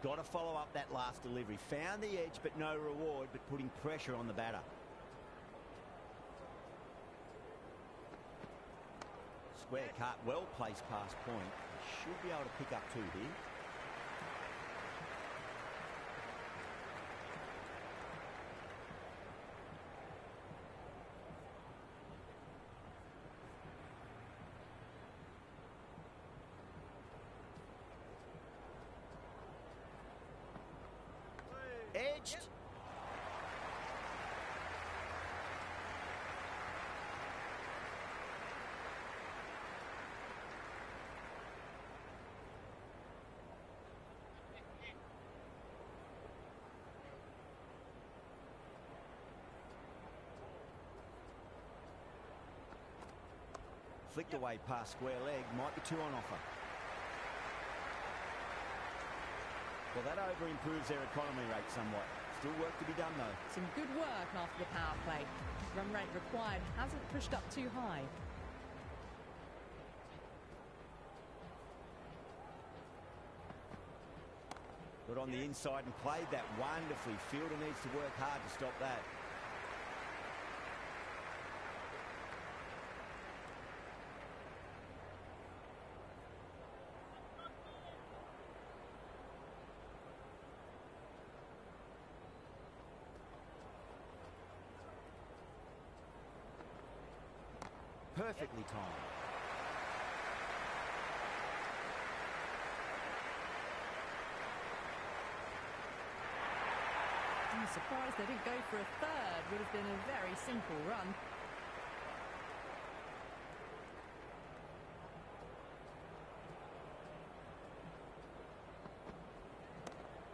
Got to follow up that last delivery. Found the edge, but no reward, but putting pressure on the batter. Square cut, well placed past point. Should be able to pick up two here. Edged. Flicked away past square leg. Might be two on offer. Well, that over improves their economy rate somewhat. Still work to be done, though. Some good work after the power play. Run rate required hasn't pushed up too high. Got on the inside and played that wonderfully. Fielder needs to work hard to stop that. Perfectly timed. I'm surprised they didn't go for a third. Would have been a very simple run.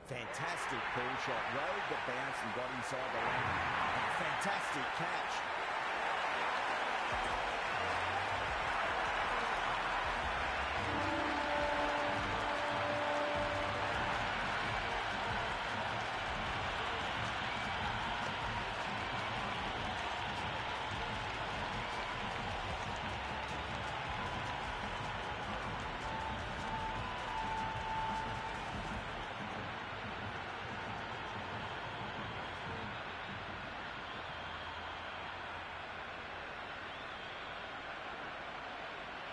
Fantastic pull shot. Rode the bounce and got inside the line. Fantastic catch.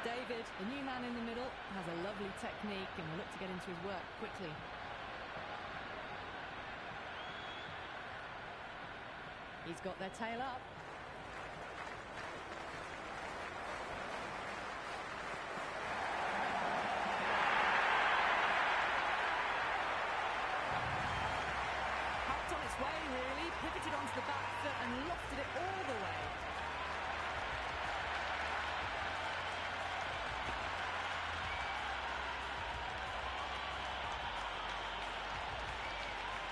David, the new man in the middle, has a lovely technique and will look to get into his work quickly. He's got their tail up. Hopped on its way, really, pivoted onto the back foot and lofted it all the way.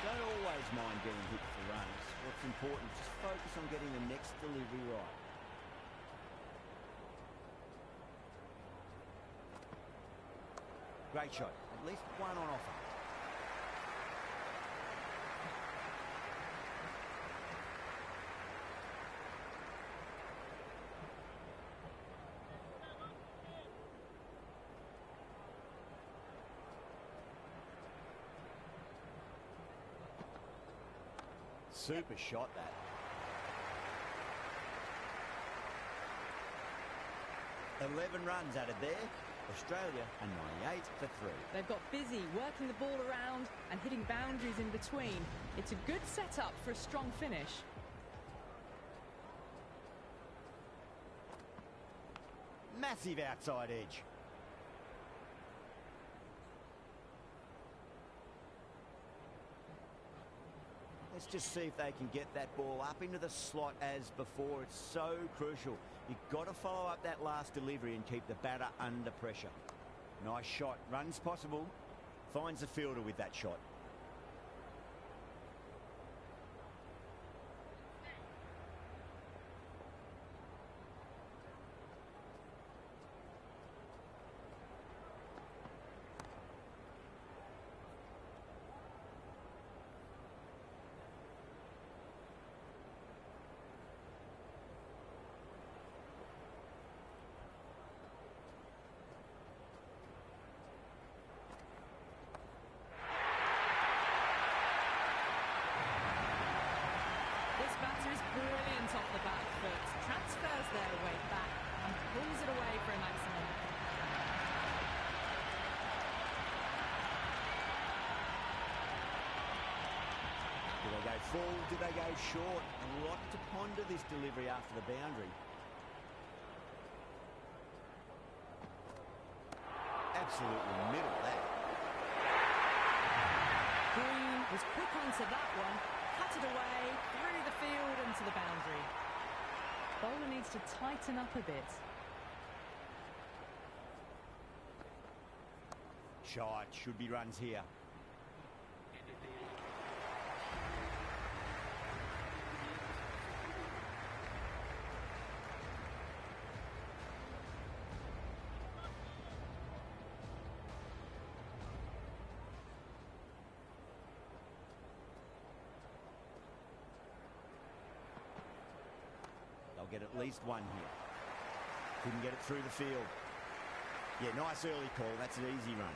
Don't always mind getting hit for runs. What's important is just focus on getting the next delivery right. Great shot. At least one on offer. Super shot, that. 11 runs added there. Australia are 98 for 3. They've got busy working the ball around and hitting boundaries in between. It's a good setup for a strong finish. Massive outside edge. Let's just see if they can get that ball up into the slot as before. It's so crucial. You've got to follow up that last delivery and keep the batter under pressure. Nice shot. Runs possible. Finds the fielder with that shot. Brilliant off the back foot, transfers their weight back and pulls it away for a maximum. Do they go full? Do they go short? A lot to ponder this delivery after the boundary. Absolutely middle that. Green was quick onto that one. Cut it away, through the field into the boundary. Bowler needs to tighten up a bit. Shot, should be runs here. Get at least one here. Couldn't get it through the field. Yeah, nice early call. That's an easy run.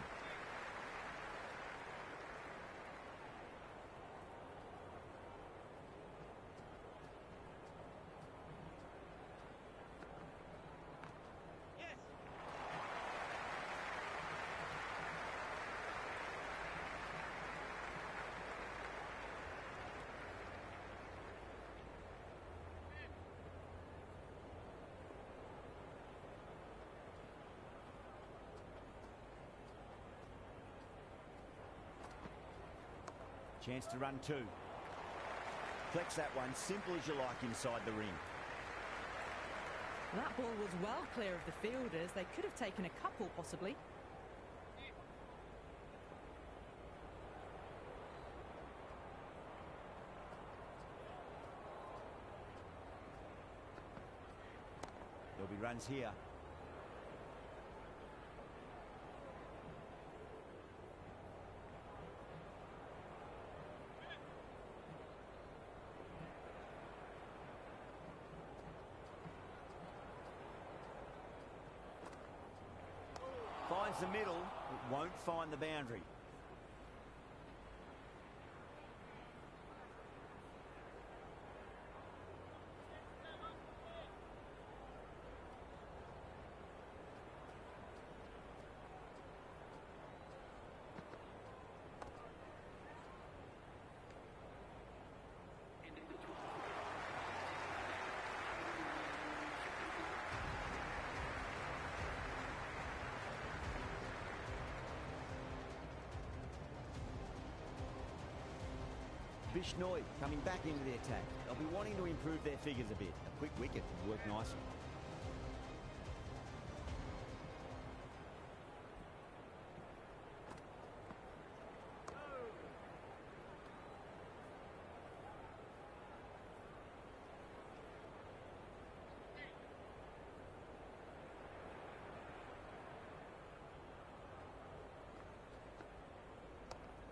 Chance to run two. Flex that one, simple as you like inside the ring. That ball was well clear of the fielders. They could have taken a couple, possibly. There'll be runs here. Finds the middle, it won't find the boundary. Bishnoi coming back into the attack. They'll be wanting to improve their figures a bit. A quick wicket would work nicely.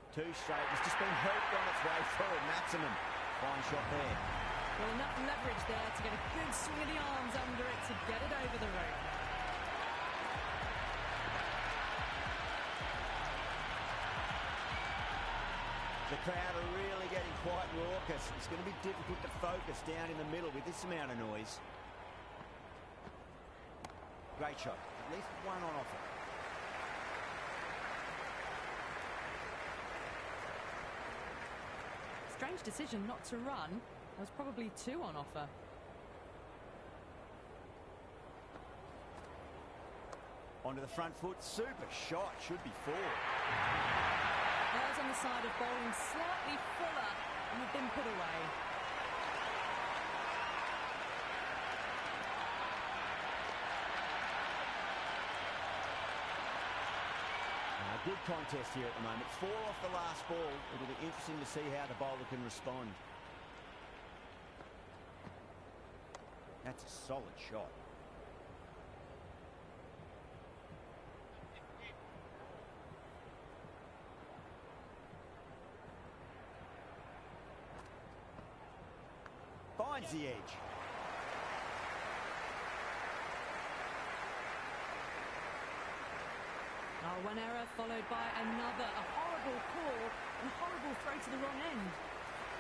Two straight. It's just been helped on its way forward. Maximum. Fine shot there. Well, enough leverage there to get a good swing of the arms under it to get it over the rope. The crowd are really getting quite raucous. It's going to be difficult to focus down in the middle with this amount of noise. Great shot. At least one on offer. Strange decision not to run. There was probably two on offer. Onto the front foot. Super shot. Should be four. Those on the side of bowling slightly fuller and have been put away. Good contest here at the moment. 4 off the last ball. It'll be interesting to see how the bowler can respond. That's a solid shot. Finds the edge. Oh, one error followed by another. A horrible call and a horrible throw to the wrong end.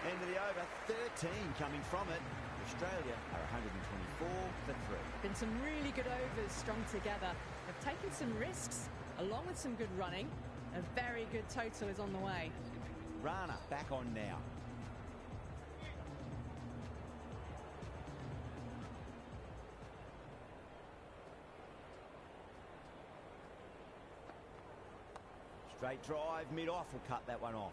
End of the over, 13 coming from it. Australia are 124 for 3. Been some really good overs strung together. They've taken some risks along with some good running. A very good total is on the way. Rana back on now. Straight drive, mid-off will cut that one off.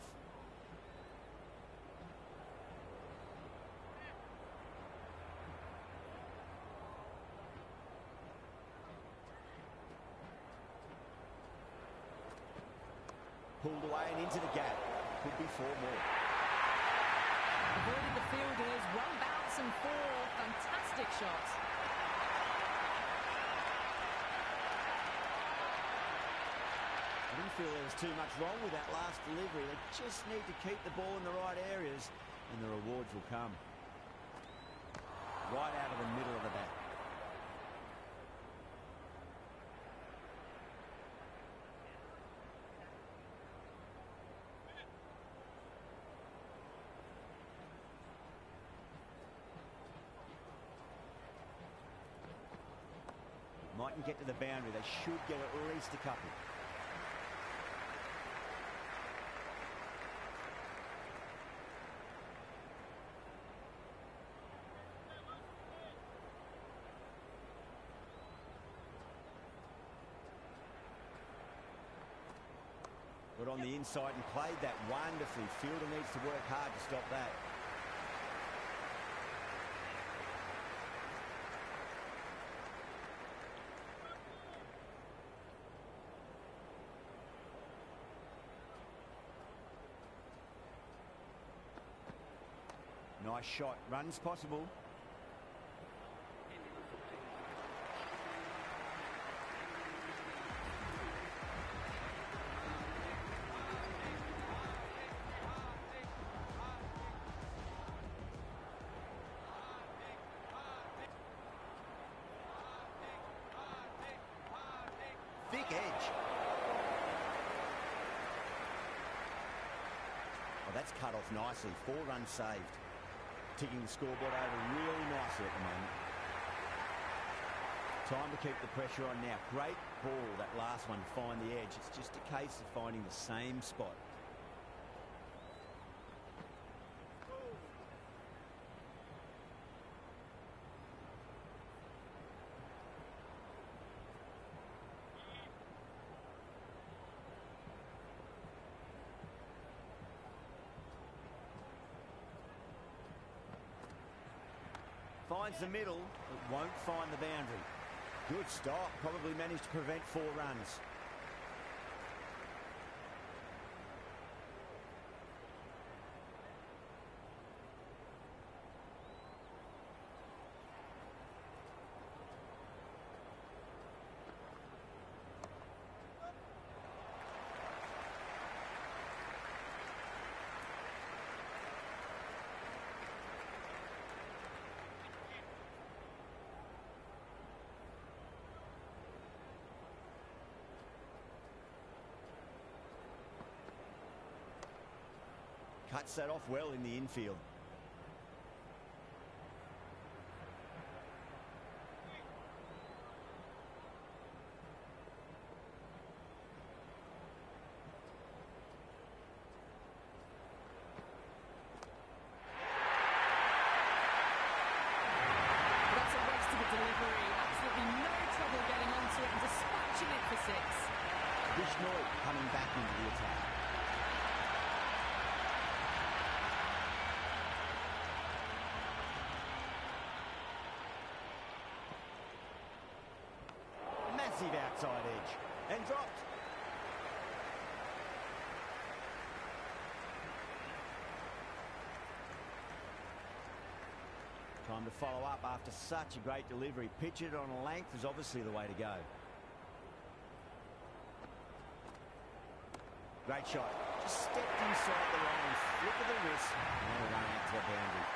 Pulled away and into the gap. Could be 4 more. Avoiding the fielders, one bounce and 4. Fantastic shots. I didn't feel there was too much wrong with that last delivery. They just need to keep the ball in the right areas and the rewards will come. Right out of the middle of the bat. Mightn't get to the boundary. They should get at least a couple. Got on the inside and played that wonderfully. Fielder needs to work hard to stop that. Nice shot. Runs possible. Thick edge. Oh, that's cut off nicely. 4 runs saved. Ticking the scoreboard over really nicely at the moment. Time to keep the pressure on now. Great ball, that last one, to find the edge. It's just a case of finding the same spot. Finds the middle, but won't find the boundary. Good stop, probably managed to prevent 4 runs. Cuts that off well in the infield. Schnoy coming back into the attack. Massive outside edge. And dropped. Time to follow up after such a great delivery. Pitch it on a length is obviously the way to go. Great shot. Just stepped inside the line, flick of the wrist, and a run out to the boundary.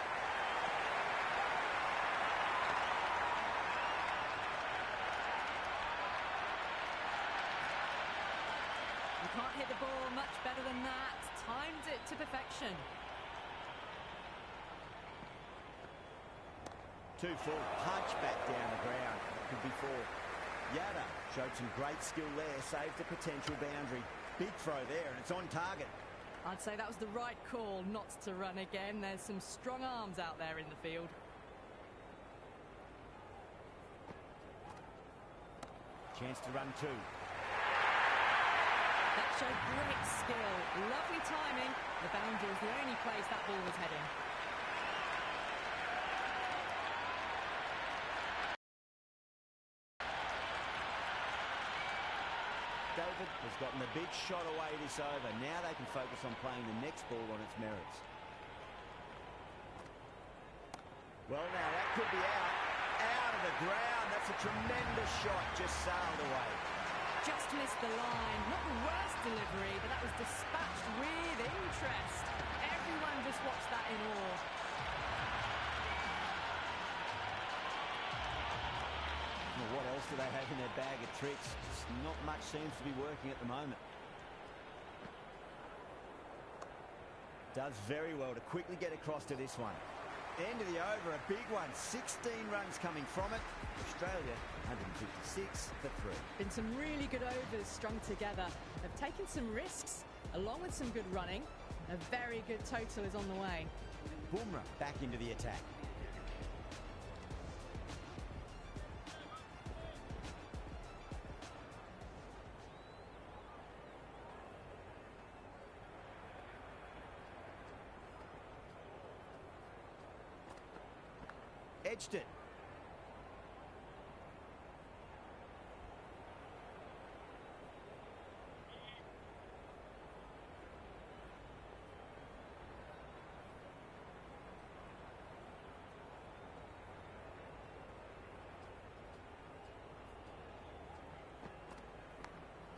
You can't hit the ball much better than that. Timed it to perfection. 2-4, punch back down the ground. Could be 4. Yada showed some great skill there, saved a potential boundary. Big throw there, and it's on target. I'd say that was the right call not to run again. There's some strong arms out there in the field. Chance to run 2. That showed great skill. Lovely timing. The boundary was the only place that ball was heading. David has gotten a big shot away this over. Now they can focus on playing the next ball on its merits. Well, now that could be out. Out of the ground. That's a tremendous shot. Just sailed away. Just missed the line. Not the worst delivery, but that was dispatched with interest. Everyone just watched that in awe. What else do they have in their bag of tricks? Just not much seems to be working at the moment. Does very well to quickly get across to this one. End of the over, a big one. 16 runs coming from it. Australia, 156 for 3. Been some really good overs strung together. They've taken some risks, along with some good running. A very good total is on the way. Bumrah back into the attack. Edged it.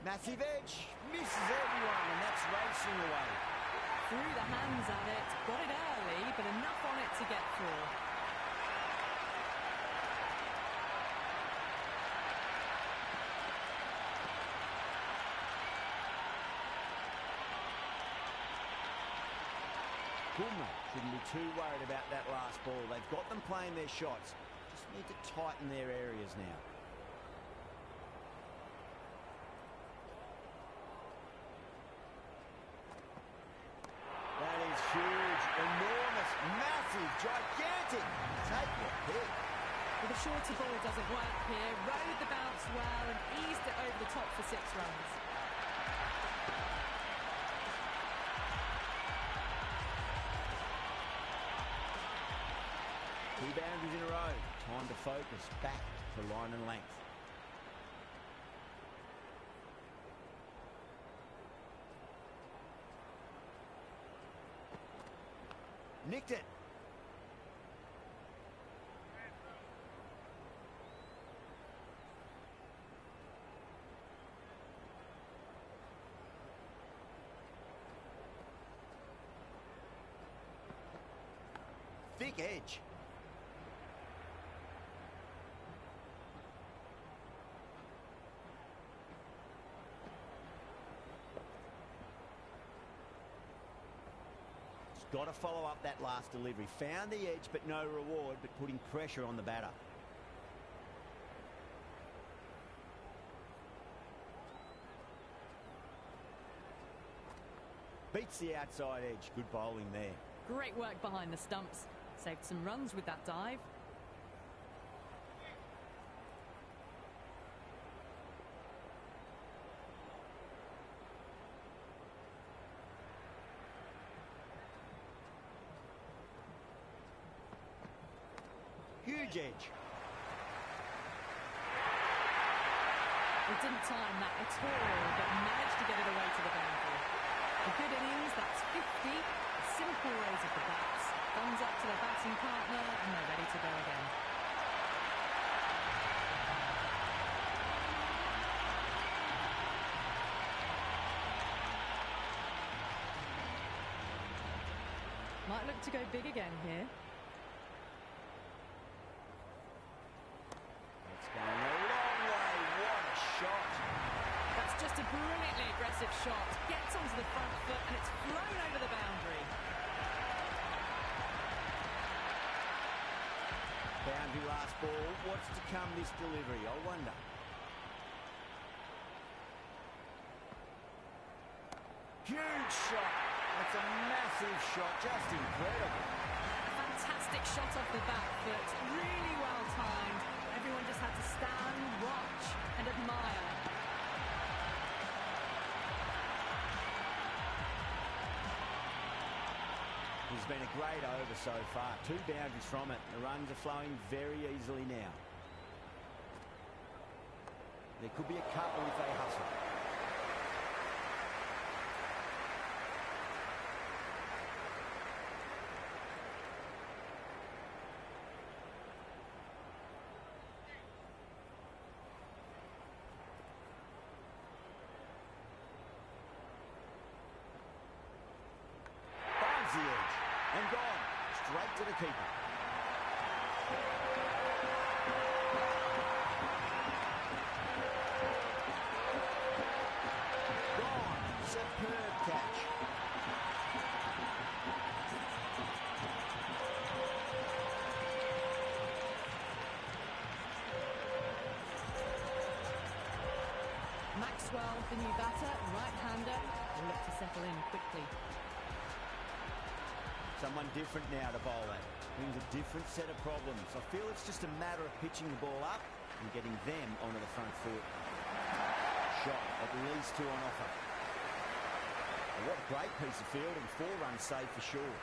Massive edge. Misses everyone, and that's racing away. Threw the hands at it, got it early, but enough on it to get through. Bumrah shouldn't be too worried about that last ball. They've got them playing their shots. Just need to tighten their areas now. That is huge, enormous, massive, gigantic. Take your pick. Well, the shorter ball doesn't work here. Rode the bounce well and eased it over the top for 6 runs. Two boundaries in a row. Time to focus back to line and length. Nicked it. Thick edge. Got to follow up that last delivery. Found the edge, but no reward, but putting pressure on the batter. Beats the outside edge. Good bowling there. Great work behind the stumps. Saved some runs with that dive. Huge edge. He didn't time that at all, but managed to get it away to the boundary. A good innings, that's 50. A simple raise of the bats. Thumbs up to their batting partner, and they're ready to go again. Might look to go big again here. It's going a long way. What a shot. That's just a brilliantly aggressive shot. Gets onto the front foot and it's flown over the boundary. Boundary last ball. What's to come this delivery? I wonder. Huge shot. That's a massive shot. Just incredible. Fantastic shot off the back foot. Really well timed. Everyone just had to stand, watch and admire. It's been a great over so far. 2 boundaries from it. The runs are flowing very easily now. There could be a couple if they hustle. The edge and gone straight to the keeper. Gone. Superb catch. Maxwell, the new batter, right-hander, will look to settle in quickly. Someone different now to bowl at. Brings a different set of problems. I feel it's just a matter of pitching the ball up and getting them onto the front foot. Shot, at least 2 on offer. Well, what a great piece of fielding. 4 runs saved for sure.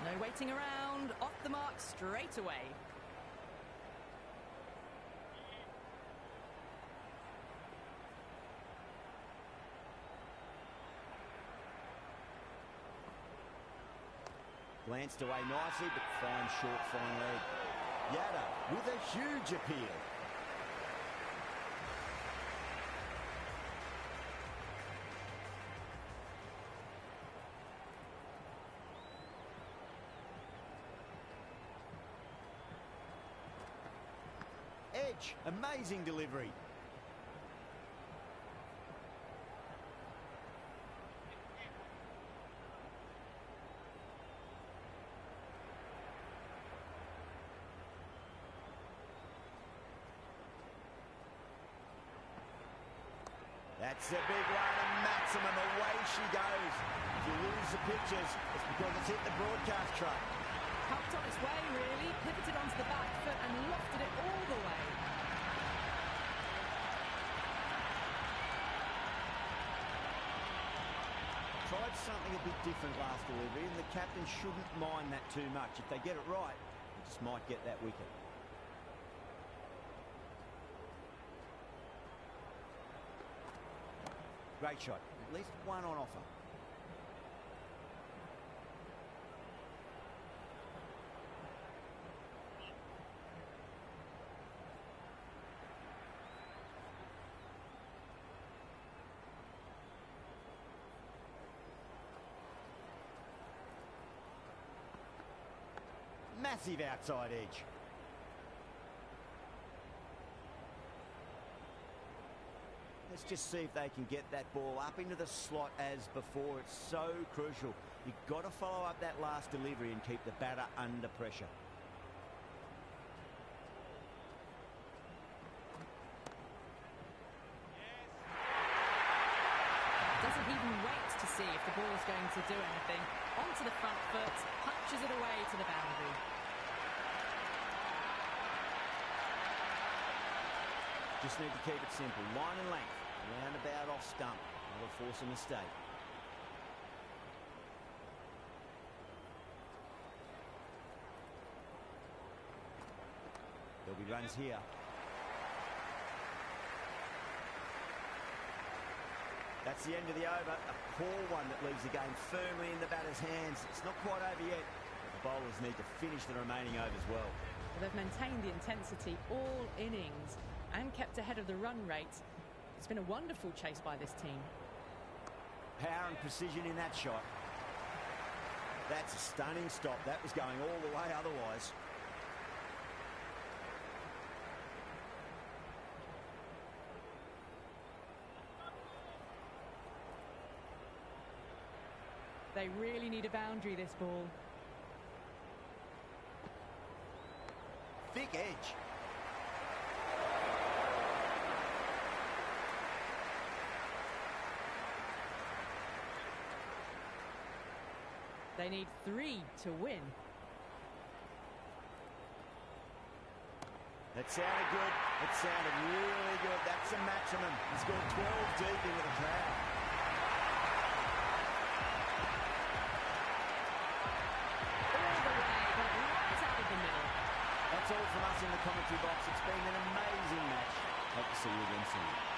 No waiting around, off the mark straight away. Glanced away nicely, but fine short, fine leg. Yada with a huge appeal. Edge, amazing delivery. That's a big one, a maximum. Away she goes. If you lose the pictures, it's because it's hit the broadcast truck. Helped on its way, really. Pivoted onto the back foot and lofted it all the way. Tried something a bit different last delivery, and the captain shouldn't mind that too much. If they get it right, they just might get that wicket. Great shot. At least 1 on offer. Massive outside edge. Let's just see if they can get that ball up into the slot as before. It's so crucial. You've got to follow up that last delivery and keep the batter under pressure. Doesn't even wait to see if the ball's going to do anything. Onto the front foot, punches it away to the boundary. Just need to keep it simple. Line and length. Roundabout off stump. Never force a mistake. He runs here. That's the end of the over. A poor one that leaves the game firmly in the batter's hands. It's not quite over yet. But the bowlers need to finish the remaining overs well. They've maintained the intensity all innings and kept ahead of the run rate. It's been a wonderful chase by this team. Power and precision in that shot. That's a stunning stop. That was going all the way otherwise. They really need a boundary, this ball. Thick edge. They need 3 to win. That sounded good. It sounded really good. That's a maximum. He's gone 12 deep into the crowd. All the way, but right out of the middle. That's all from us in the commentary box. It's been an amazing match. Hope to see you again soon.